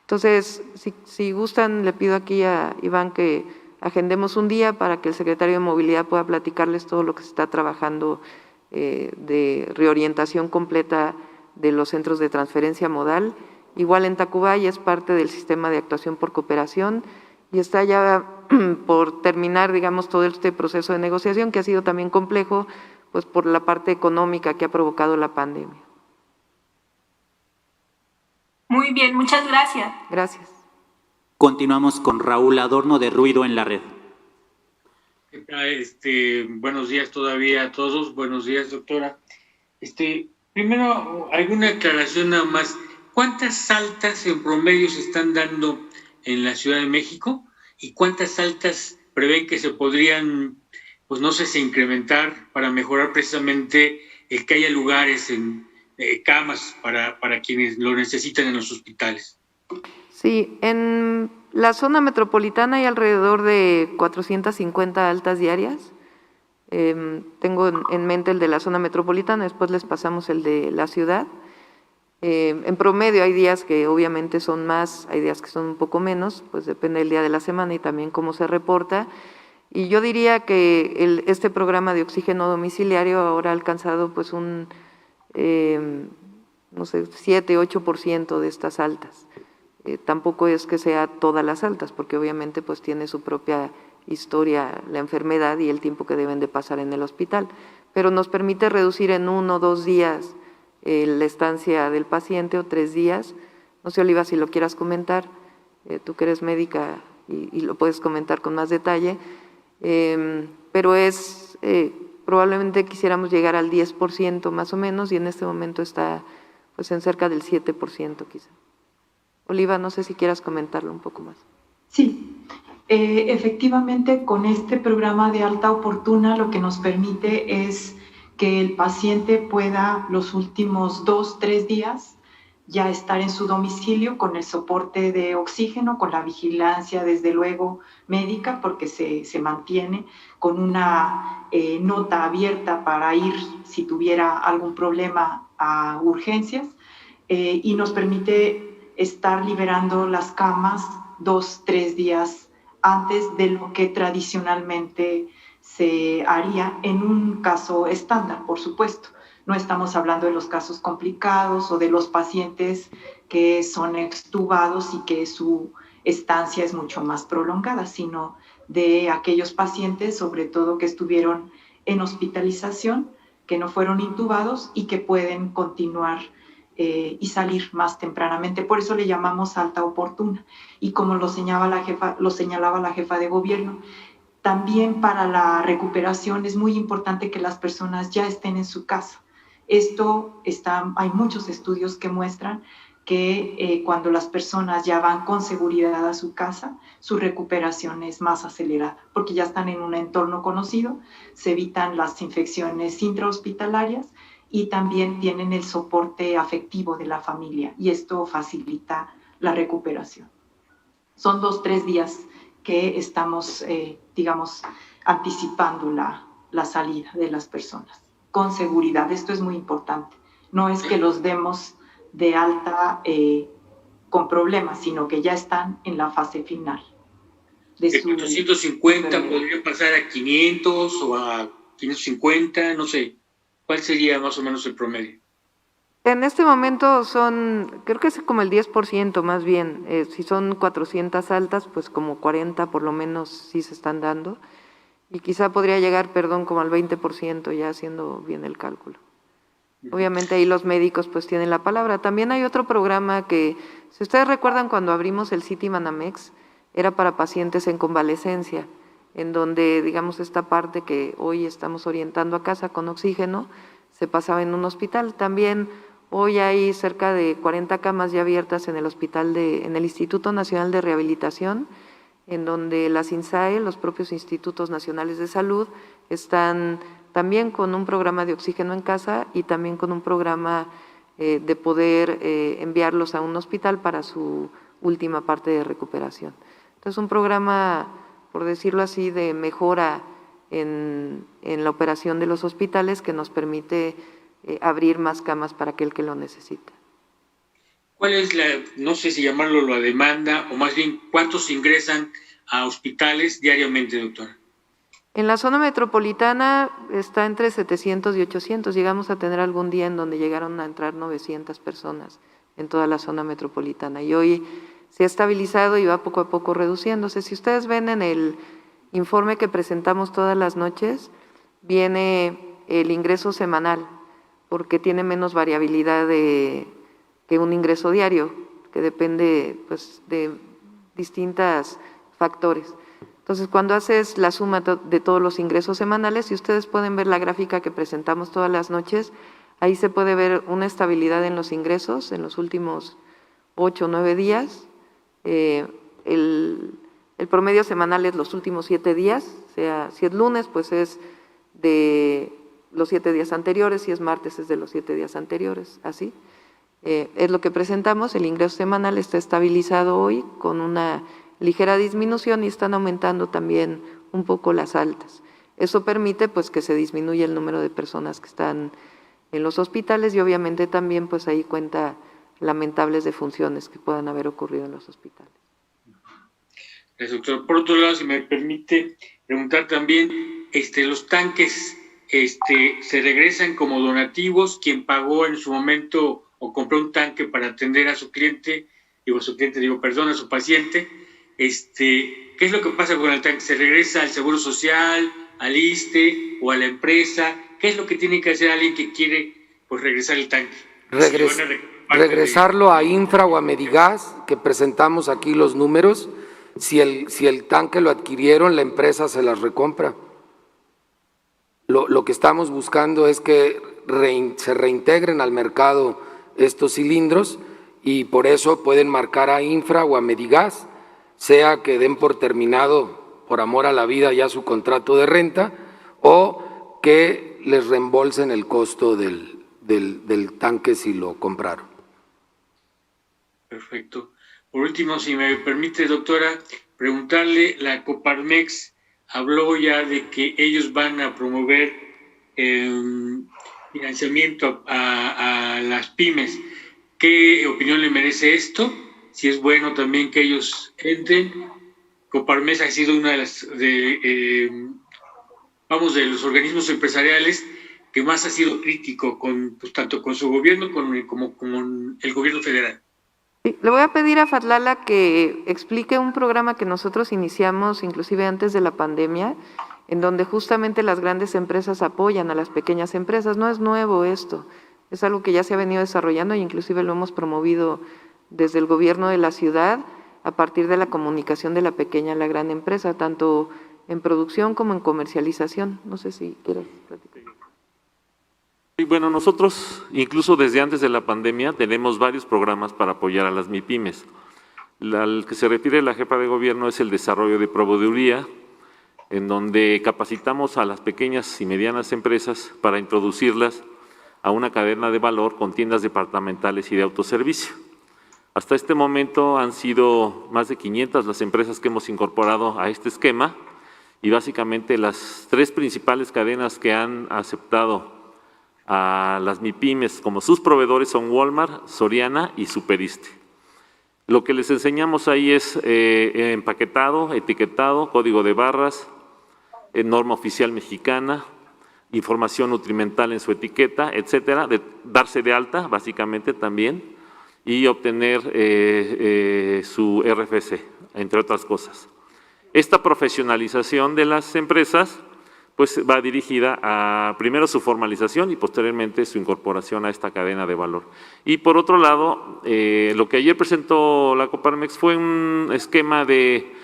Entonces, si gustan, le pido aquí a Iván que agendemos un día para que el secretario de Movilidad pueda platicarles todo lo que se está trabajando de reorientación completa de los centros de transferencia modal. Igual en Tacubaya es parte del sistema de actuación por cooperación y está ya por terminar, digamos, todo este proceso de negociación que ha sido también complejo, pues por la parte económica que ha provocado la pandemia. Muy bien, muchas gracias. Gracias. Continuamos con Raúl Adorno de Ruido en la Red. Buenos días todavía a todos. Buenos días, doctora. Primero, alguna aclaración nada más. ¿Cuántas altas en promedio se están dando en la Ciudad de México? ¿Y cuántas altas prevén que se podrían, pues no sé, si incrementar para mejorar precisamente el que haya lugares en camas para quienes lo necesitan en los hospitales? Sí, en la zona metropolitana hay alrededor de 450 altas diarias. Tengo en mente el de la zona metropolitana, después les pasamos el de la ciudad. En promedio hay días que obviamente son más, hay días que son un poco menos, pues depende del día de la semana y también cómo se reporta. Y yo diría que este programa de oxígeno domiciliario ahora ha alcanzado pues un, no sé, 7-8% de estas altas. Tampoco es que sea todas las altas, porque obviamente pues tiene su propia historia la enfermedad y el tiempo que deben de pasar en el hospital, pero nos permite reducir en 1 o 2 días la estancia del paciente o 3 días. No sé, Oliva, si lo quieras comentar, tú que eres médica y lo puedes comentar con más detalle, pero probablemente quisiéramos llegar al 10% más o menos y en este momento está pues en cerca del 7% quizá. Oliva, no sé si quieras comentarlo un poco más. Sí, efectivamente con este programa de alta oportuna lo que nos permite es que el paciente pueda los últimos 2-3 días ya estar en su domicilio con el soporte de oxígeno, con la vigilancia, desde luego, médica, porque se mantiene con una nota abierta para ir, si tuviera algún problema, a urgencias, y nos permite estar liberando las camas 2-3 días antes de lo que tradicionalmente se haría en un caso estándar, por supuesto. No estamos hablando de los casos complicados o de los pacientes que son extubados y que su estancia es mucho más prolongada, sino de aquellos pacientes, sobre todo que estuvieron en hospitalización, que no fueron intubados y que pueden continuar y salir más tempranamente. Por eso le llamamos alta oportuna. Y como lo señalaba la jefa de gobierno, también para la recuperación es muy importante que las personas ya estén en su casa. Hay muchos estudios que muestran que cuando las personas ya van con seguridad a su casa, su recuperación es más acelerada, porque ya están en un entorno conocido, se evitan las infecciones intrahospitalarias y también tienen el soporte afectivo de la familia, y esto facilita la recuperación. Son 2-3 días que estamos, anticipando la salida de las personas, con seguridad. Esto es muy importante. No es que los demos de alta con problemas, sino que ya están en la fase final. De 450 podría pasar a 500 o a 550, no sé. ¿Cuál sería más o menos el promedio? En este momento creo que es como el 10% más bien. Si son 400 altas, pues como 40 por lo menos sí se están dando. Y quizá podría llegar, como al 20% ya haciendo bien el cálculo. Obviamente ahí los médicos pues tienen la palabra. También hay otro programa que, si ustedes recuerdan cuando abrimos el Citibanamex, era para pacientes en convalecencia, en donde, esta parte que hoy estamos orientando a casa con oxígeno, se pasaba en un hospital. También hoy hay cerca de 40 camas ya abiertas en el en el Instituto Nacional de Rehabilitación, en donde las INSAE, los propios Institutos Nacionales de Salud, están también con un programa de oxígeno en casa y también con un programa de poder enviarlos a un hospital para su última parte de recuperación. Entonces, un programa, por decirlo así, de mejora en la operación de los hospitales que nos permite abrir más camas para aquel que lo necesita. ¿Cuál es no sé si llamarlo la demanda, o más bien, cuántos ingresan a hospitales diariamente, doctora? En la zona metropolitana está entre 700 y 800. Llegamos a tener algún día en donde llegaron a entrar 900 personas en toda la zona metropolitana. Y hoy se ha estabilizado y va poco a poco reduciéndose. Si ustedes ven en el informe que presentamos todas las noches, viene el ingreso semanal, porque tiene menos variabilidad que un ingreso diario, que depende pues, de distintos factores. Entonces, cuando haces la suma de todos los ingresos semanales, si ustedes pueden ver la gráfica que presentamos todas las noches, ahí se puede ver una estabilidad en los ingresos en los últimos 8 o 9 días. El promedio semanal es los últimos 7 días, o sea, si es lunes, pues es de los 7 días anteriores, si es martes es de los 7 días anteriores, así. Es lo que presentamos, el ingreso semanal está estabilizado hoy con una ligera disminución y están aumentando también un poco las altas. Eso permite pues que se disminuya el número de personas que están en los hospitales y obviamente también pues ahí cuenta lamentables defunciones que puedan haber ocurrido en los hospitales. Gracias, doctor. Por otro lado, si me permite preguntar también, los tanques se regresan como donativos. Quien pagó en su momento o compró un tanque para atender a su cliente, a su paciente, ¿qué es lo que pasa con el tanque? ¿Se regresa al Seguro Social, al ISSSTE o a la empresa? ¿Qué es lo que tiene que hacer alguien que quiere pues regresar el tanque? Regresarlo a Infra o a Medigas, que presentamos aquí los números. Si el tanque lo adquirieron, la empresa se las recompra. Lo que estamos buscando es que se reintegren al mercado estos cilindros y por eso pueden marcar a Infra o a Medigas, sea que den por terminado, por amor a la vida, ya su contrato de renta, o que les reembolsen el costo del tanque si lo compraron. Perfecto. Por último, si me permite, doctora, preguntarle, la Coparmex habló ya de que ellos van a promover financiamiento a las pymes. ¿Qué opinión le merece esto? Si es bueno también que ellos entren. Coparmex ha sido una de las de los organismos empresariales que más ha sido crítico tanto con su gobierno como con el gobierno federal. Sí, le voy a pedir a Fatlala que explique un programa que nosotros iniciamos inclusive antes de la pandemia, en donde justamente las grandes empresas apoyan a las pequeñas empresas. No es nuevo esto, es algo que ya se ha venido desarrollando e inclusive lo hemos promovido desde el gobierno de la ciudad a partir de la comunicación de la pequeña a la gran empresa, tanto en producción como en comercialización. No sé si quieres platicar. Y bueno, nosotros incluso desde antes de la pandemia tenemos varios programas para apoyar a las MIPYMES. Al que se refiere la jefa de gobierno es el desarrollo de proveeduría, en donde capacitamos a las pequeñas y medianas empresas para introducirlas a una cadena de valor con tiendas departamentales y de autoservicio. Hasta este momento han sido más de 500 las empresas que hemos incorporado a este esquema y básicamente las tres principales cadenas que han aceptado a las MIPYMES como sus proveedores son Walmart, Soriana y Superiste. Lo que les enseñamos ahí es empaquetado, etiquetado, código de barras, norma oficial mexicana, información nutrimental en su etiqueta, etcétera, de darse de alta básicamente también y obtener su RFC, entre otras cosas. Esta profesionalización de las empresas pues va dirigida a primero su formalización y posteriormente su incorporación a esta cadena de valor. Y por otro lado, lo que ayer presentó la Coparmex fue un esquema de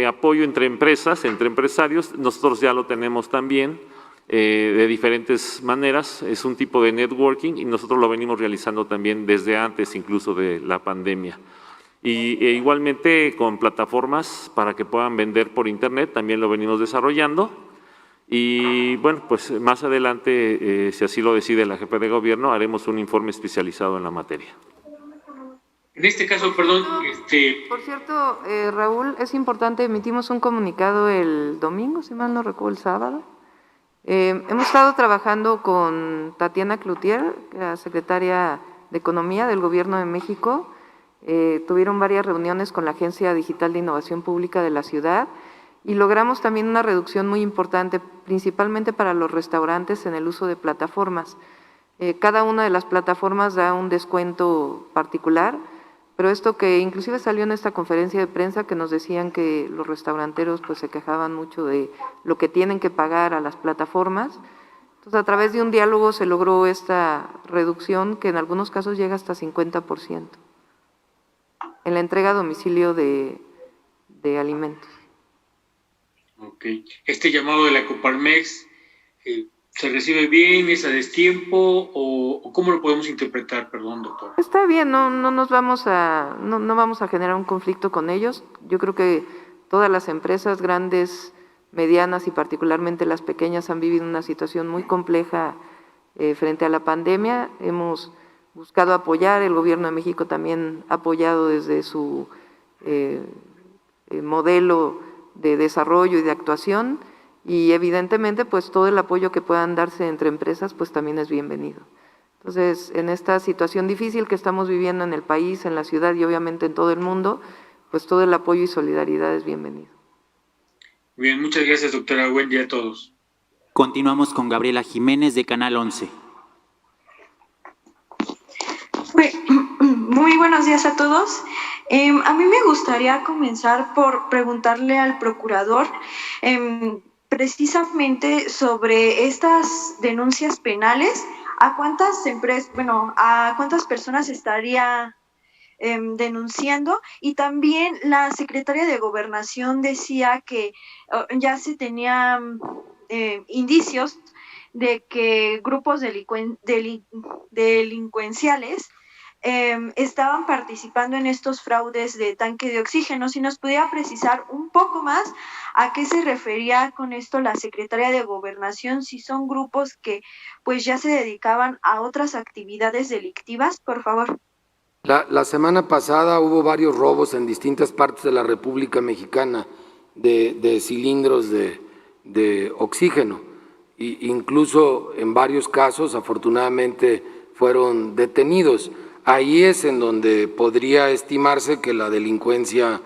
apoyo entre empresas, entre empresarios. Nosotros ya lo tenemos también de diferentes maneras, es un tipo de networking y nosotros lo venimos realizando también desde antes incluso de la pandemia. E igualmente con plataformas para que puedan vender por internet, también lo venimos desarrollando y bueno, pues más adelante, si así lo decide la jefa de gobierno, haremos un informe especializado en la materia. En este caso, perdón, Por cierto, Raúl, es importante, emitimos un comunicado el domingo, si mal no recuerdo, el sábado. Hemos estado trabajando con Tatiana Cloutier, la secretaria de Economía del Gobierno de México. Tuvieron varias reuniones con la Agencia Digital de Innovación Pública de la ciudad y logramos también una reducción muy importante, principalmente para los restaurantes en el uso de plataformas. Cada una de las plataformas da un descuento particular, pero esto que inclusive salió en esta conferencia de prensa que nos decían que los restauranteros pues se quejaban mucho de lo que tienen que pagar a las plataformas. Entonces, a través de un diálogo se logró esta reducción que en algunos casos llega hasta 50%. En la entrega a domicilio de alimentos. Ok. Este llamado de la Coparmex, ¿se recibe bien? ¿Es a destiempo? ¿O cómo lo podemos interpretar? Perdón, doctor. Está bien, no vamos a generar un conflicto con ellos. Yo creo que todas las empresas grandes, medianas y particularmente las pequeñas han vivido una situación muy compleja frente a la pandemia. Hemos buscado apoyar, el Gobierno de México también ha apoyado desde su modelo de desarrollo y de actuación y evidentemente pues todo el apoyo que puedan darse entre empresas pues también es bienvenido. Entonces, en esta situación difícil que estamos viviendo en el país, en la ciudad y obviamente en todo el mundo, pues todo el apoyo y solidaridad es bienvenido. Bien, muchas gracias, doctora. Buen día a todos. Continuamos con Gabriela Jiménez de Canal 11. Muy buenos días a todos. A mí me gustaría comenzar por preguntarle al procurador precisamente sobre estas denuncias penales. ¿A cuántas empresas, a cuántas personas estaría denunciando? Y también la secretaria de Gobernación decía que ya se tenían indicios de que grupos delincuenciales estaban participando en estos fraudes de tanque de oxígeno. Si nos pudiera precisar un poco más a qué se refería con esto la secretaria de Gobernación, si son grupos que pues ya se dedicaban a otras actividades delictivas, por favor. La semana pasada hubo varios robos en distintas partes de la República Mexicana de cilindros de oxígeno. Incluso en varios casos, afortunadamente, fueron detenidos. Ahí es en donde podría estimarse que la delincuencia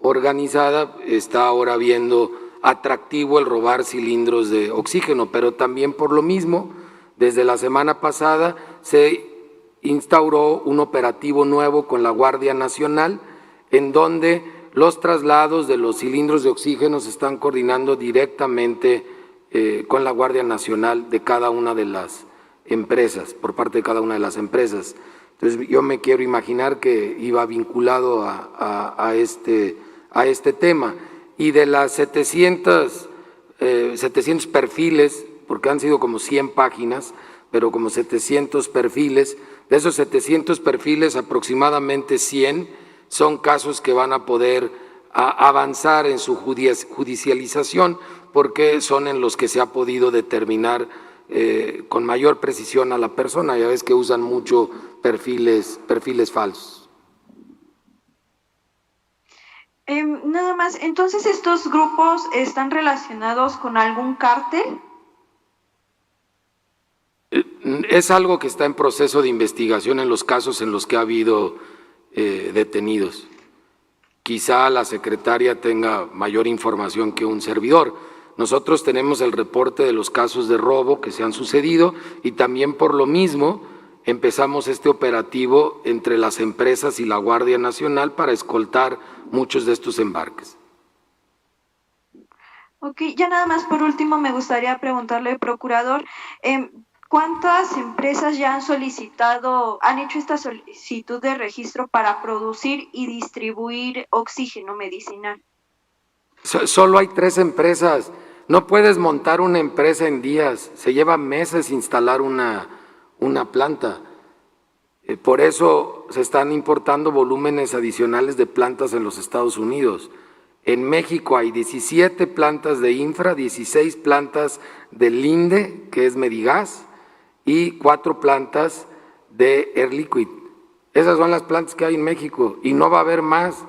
organizada está ahora viendo atractivo el robar cilindros de oxígeno, pero también por lo mismo, desde la semana pasada se instauró un operativo nuevo con la Guardia Nacional, en donde los traslados de los cilindros de oxígeno se están coordinando directamente con la Guardia Nacional de cada una de las empresas, por parte de cada una de las empresas. Entonces, yo me quiero imaginar que iba vinculado a este tema. Y de las 700 perfiles, porque han sido como 100 páginas, pero como 700 perfiles, de esos 700 perfiles, aproximadamente 100 son casos que van a poder avanzar en su judicialización, porque son en los que se ha podido determinar con mayor precisión a la persona. Ya ves que usan mucho perfiles falsos. Nada más, entonces, ¿estos grupos están relacionados con algún cártel? Es algo que está en proceso de investigación en los casos en los que ha habido detenidos. Quizá la secretaria tenga mayor información que un servidor. Nosotros tenemos el reporte de los casos de robo que se han sucedido y también por lo mismo empezamos este operativo entre las empresas y la Guardia Nacional para escoltar muchos de estos embarques. Ok, ya nada más por último me gustaría preguntarle, procurador, ¿cuántas empresas ya han hecho esta solicitud de registro para producir y distribuir oxígeno medicinal? Solo hay 3 empresas. No puedes montar una empresa en días. Se lleva meses instalar una planta. Por eso se están importando volúmenes adicionales de plantas en los Estados Unidos. En México hay 17 plantas de infra, 16 plantas de Linde, que es Medigas, y 4 plantas de Air Liquide. Esas son las plantas que hay en México y no va a haber más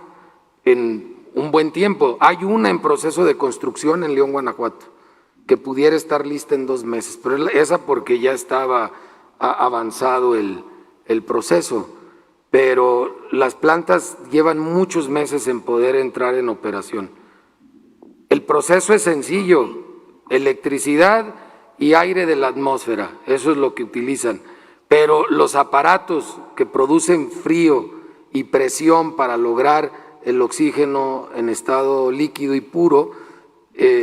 en un buen tiempo. Hay una en proceso de construcción en León, Guanajuato, que pudiera estar lista en 2 meses, pero esa porque ya estaba avanzado el proceso. Pero las plantas llevan muchos meses en poder entrar en operación. El proceso es sencillo: electricidad y aire de la atmósfera, eso es lo que utilizan. Pero los aparatos que producen frío y presión para lograr el oxígeno en estado líquido y puro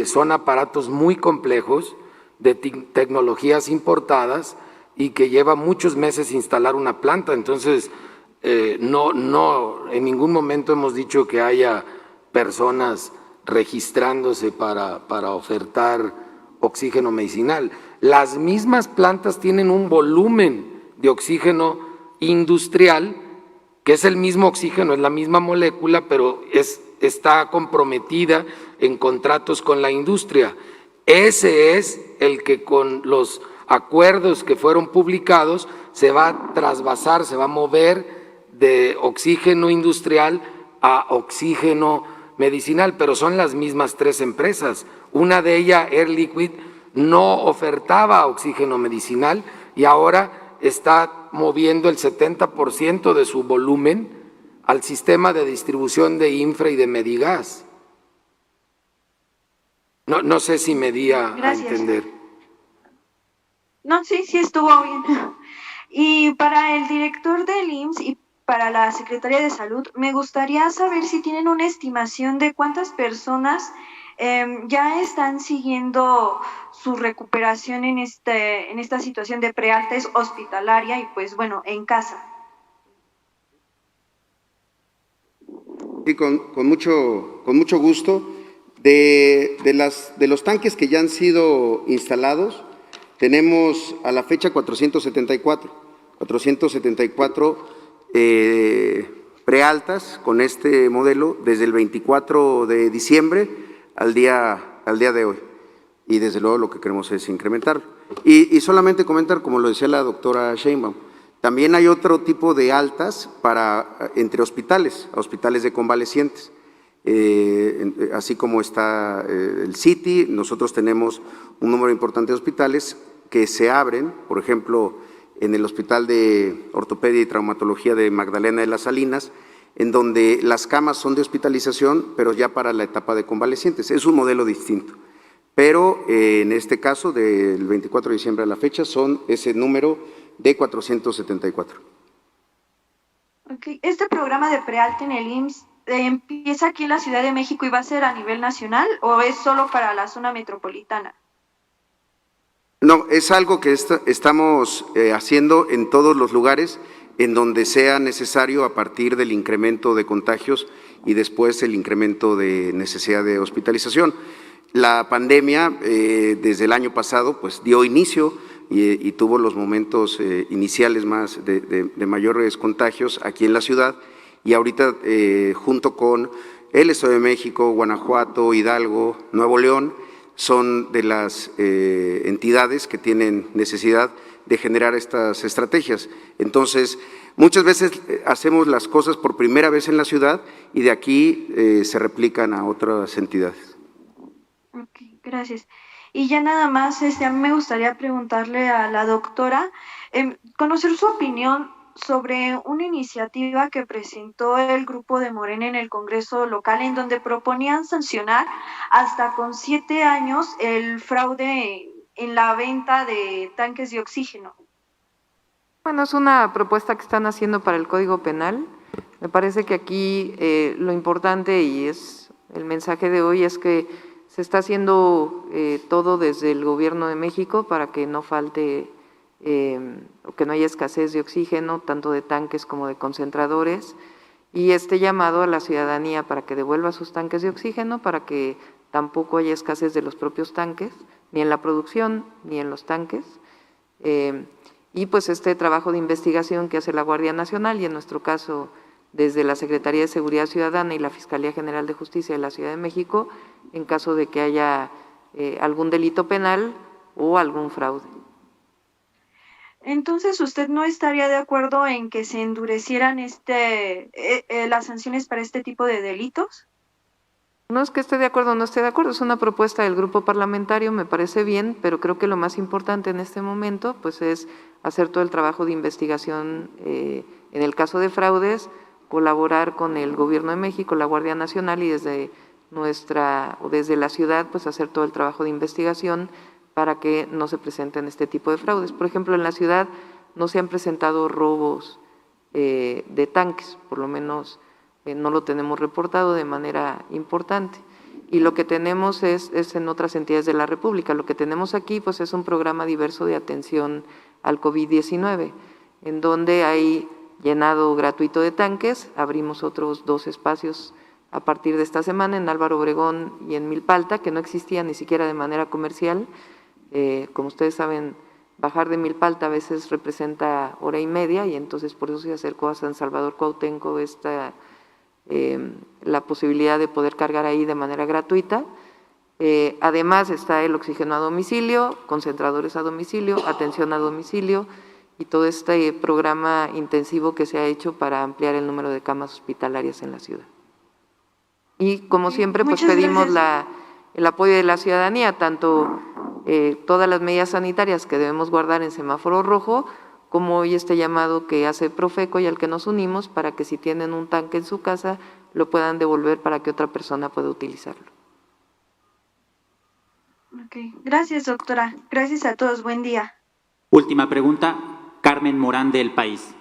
son aparatos muy complejos, de tecnologías importadas y que lleva muchos meses instalar una planta. Entonces, no, en ningún momento hemos dicho que haya personas registrándose para ofertar oxígeno medicinal. Las mismas plantas tienen un volumen de oxígeno industrial, que es el mismo oxígeno, es la misma molécula, pero está comprometida en contratos con la industria. Ese es el que con los acuerdos que fueron publicados se va a trasvasar, se va a mover de oxígeno industrial a oxígeno medicinal, pero son las mismas 3 empresas. Una de ellas, Air Liquide, no ofertaba oxígeno medicinal y ahora está moviendo el 70% de su volumen al sistema de distribución de infra y de Medigas. No sé si me di a entender. No, sí estuvo bien. Y para el director del IMSS y para la Secretaría de Salud, me gustaría saber si tienen una estimación de cuántas personas ya están siguiendo su recuperación en esta situación de prealta hospitalaria y pues bueno, en casa. Sí, con mucho gusto. De los tanques que ya han sido instalados, tenemos a la fecha 474 prealtas con este modelo desde el 24 de diciembre al día de hoy. Y desde luego lo que queremos es incrementarlo. Y solamente comentar, como lo decía la doctora Sheinbaum, También hay otro tipo de altas entre hospitales de convalecientes. Así como está el City, nosotros tenemos un número importante de hospitales que se abren, por ejemplo, en el Hospital de Ortopedia y Traumatología de Magdalena de las Salinas, en donde las camas son de hospitalización, pero ya para la etapa de convalecientes. Es un modelo distinto. Pero en este caso, del 24 de diciembre a la fecha, son ese número de 474. Okay. ¿Este programa de prealta en el IMSS empieza aquí en la Ciudad de México y va a ser a nivel nacional o es solo para la zona metropolitana? No, es algo que estamos haciendo en todos los lugares en donde sea necesario a partir del incremento de contagios y después el incremento de necesidad de hospitalización. La pandemia desde el año pasado pues dio inicio y tuvo los momentos iniciales más de mayores contagios aquí en la ciudad y ahorita junto con el Estado de México, Guanajuato, Hidalgo, Nuevo León, son de las entidades que tienen necesidad de generar estas estrategias. Entonces, muchas veces hacemos las cosas por primera vez en la ciudad y de aquí se replican a otras entidades. Ok, gracias. Y ya nada más, a mí me gustaría preguntarle a la doctora, conocer su opinión sobre una iniciativa que presentó el grupo de Morena en el Congreso local, en donde proponían sancionar hasta con 7 años el fraude en la venta de tanques de oxígeno. Bueno, es una propuesta que están haciendo para el Código Penal. Me parece que aquí lo importante y es el mensaje de hoy es que se está haciendo todo desde el Gobierno de México para que no falte o que no haya escasez de oxígeno, tanto de tanques como de concentradores, y este llamado a la ciudadanía para que devuelva sus tanques de oxígeno, para que tampoco haya escasez de los propios tanques, ni en la producción, ni en los tanques, y pues este trabajo de investigación que hace la Guardia Nacional y en nuestro caso desde la Secretaría de Seguridad Ciudadana y la Fiscalía General de Justicia de la Ciudad de México, en caso de que haya algún delito penal o algún fraude. Entonces, ¿usted no estaría de acuerdo en que se endurecieran las sanciones para este tipo de delitos? No es que esté de acuerdo o no esté de acuerdo, es una propuesta del grupo parlamentario, me parece bien, pero creo que lo más importante en este momento pues es hacer todo el trabajo de investigación en el caso de fraudes, colaborar con el Gobierno de México, la Guardia Nacional y desde la ciudad pues hacer todo el trabajo de investigación para que no se presenten este tipo de fraudes. Por ejemplo, en la ciudad no se han presentado robos de tanques, por lo menos no lo tenemos reportado de manera importante. Y lo que tenemos es en otras entidades de la República. Lo que tenemos aquí pues es un programa diverso de atención al COVID-19, en donde hay llenado gratuito de tanques, abrimos otros 2 espacios a partir de esta semana en Álvaro Obregón y en Milpalta, que no existían ni siquiera de manera comercial. Como ustedes saben, bajar de Milpalta a veces representa hora y media y entonces por eso se acercó a San Salvador Cuauhtémoc la posibilidad de poder cargar ahí de manera gratuita. Además está el oxígeno a domicilio, concentradores a domicilio, atención a domicilio y todo este programa intensivo que se ha hecho para ampliar el número de camas hospitalarias en la ciudad. Y como siempre pues pedimos el apoyo de la ciudadanía, tanto todas las medidas sanitarias que debemos guardar en semáforo rojo, como hoy este llamado que hace Profeco y al que nos unimos para que si tienen un tanque en su casa lo puedan devolver para que otra persona pueda utilizarlo. Okay. Gracias, doctora. Gracias a todos. Buen día. Última pregunta, Carmen Morán de El País.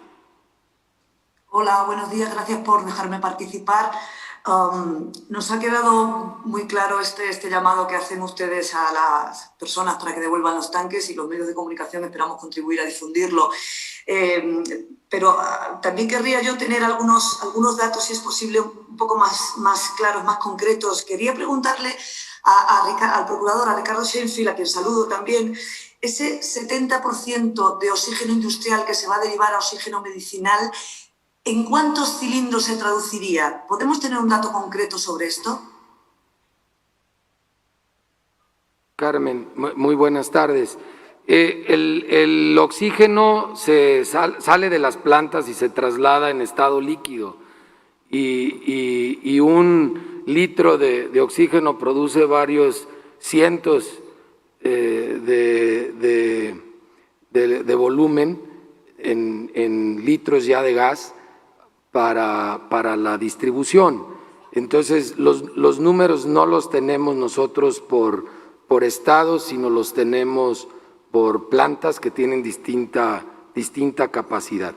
Hola, buenos días. Gracias por dejarme participar. Nos ha quedado muy claro este llamado que hacen ustedes a las personas para que devuelvan los tanques y los medios de comunicación esperamos contribuir a difundirlo. Pero también querría yo tener algunos datos, si es posible, un poco más claros, más concretos. Quería preguntarle al procurador, a Ricardo Sheinfield, a quien saludo también, ese 70% de oxígeno industrial que se va a derivar a oxígeno medicinal, ¿en cuántos cilindros se traduciría? ¿Podemos tener un dato concreto sobre esto? Carmen, muy buenas tardes. El oxígeno sale de las plantas y se traslada en estado líquido y un litro de oxígeno produce varios cientos de volumen en litros ya de gas para la distribución. Entonces, los números no los tenemos nosotros por estados, sino los tenemos por plantas que tienen distinta capacidad.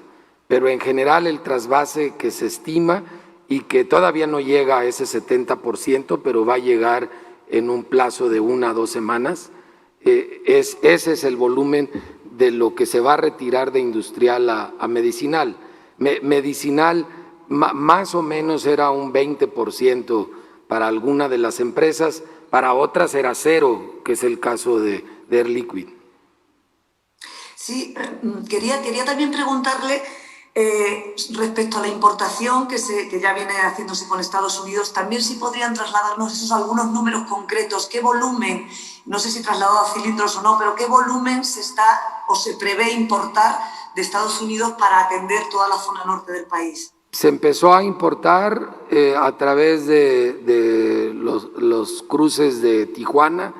Pero en general el trasvase que se estima y que todavía no llega a ese 70%, pero va a llegar en un plazo de 1 a 2 semanas, ese es el volumen de lo que se va a retirar de industrial a medicinal. Medicinal más o menos era un 20% para alguna de las empresas, para otras era 0, que es el caso de Air Liquide. Sí, quería también preguntarle respecto a la importación que ya viene haciéndose con Estados Unidos, también si podrían trasladarnos esos algunos números concretos, qué volumen, no sé si trasladado a cilindros o no, pero qué volumen se prevé importar de Estados Unidos para atender toda la zona norte del país. Se empezó a importar a través de los cruces de Tijuana,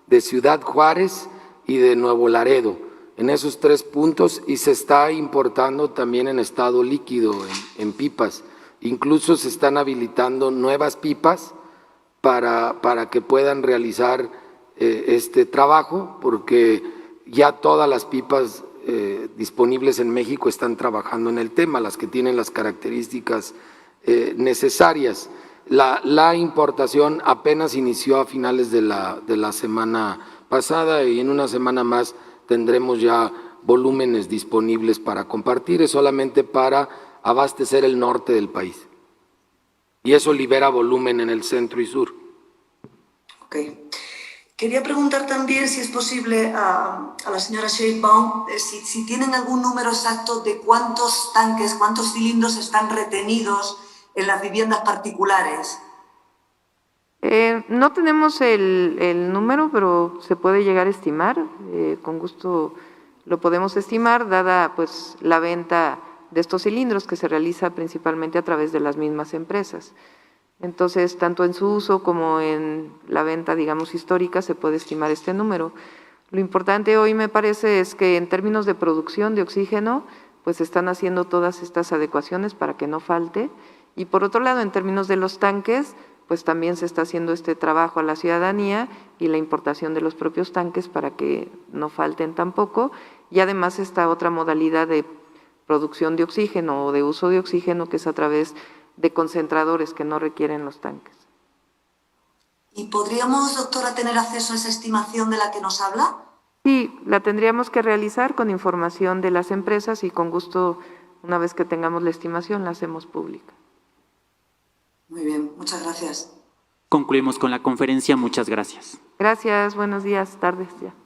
de Ciudad Juárez y de Nuevo Laredo, en esos 3 puntos, y se está importando también en estado líquido, en pipas. Incluso se están habilitando nuevas pipas para que puedan realizar este trabajo, porque ya todas las pipas disponibles en México están trabajando en el tema, las que tienen las características necesarias. La importación apenas inició a finales de la semana pasada y en una semana más tendremos ya volúmenes disponibles para compartir, es solamente para abastecer el norte del país. Y eso libera volumen en el centro y sur. Ok. Quería preguntar también si es posible a la señora Sheinbaum si tienen algún número exacto de cuántos tanques, cuántos cilindros están retenidos en las viviendas particulares. No tenemos el número, pero se puede llegar a estimar, con gusto lo podemos estimar, dada pues la venta de estos cilindros que se realiza principalmente a través de las mismas empresas. Entonces, tanto en su uso como en la venta, digamos, histórica, se puede estimar este número. Lo importante hoy, me parece, es que en términos de producción de oxígeno, pues se están haciendo todas estas adecuaciones para que no falte. Y por otro lado, en términos de los tanques, pues también se está haciendo este trabajo a la ciudadanía y la importación de los propios tanques para que no falten tampoco. Y además esta otra modalidad de producción de oxígeno o de uso de oxígeno, que es a través de concentradores que no requieren los tanques. ¿Y podríamos, doctora, tener acceso a esa estimación de la que nos habla? Sí, la tendríamos que realizar con información de las empresas y con gusto, una vez que tengamos la estimación, la hacemos pública. Muy bien, muchas gracias. Concluimos con la conferencia. Muchas gracias. Gracias, buenos días, tardes ya.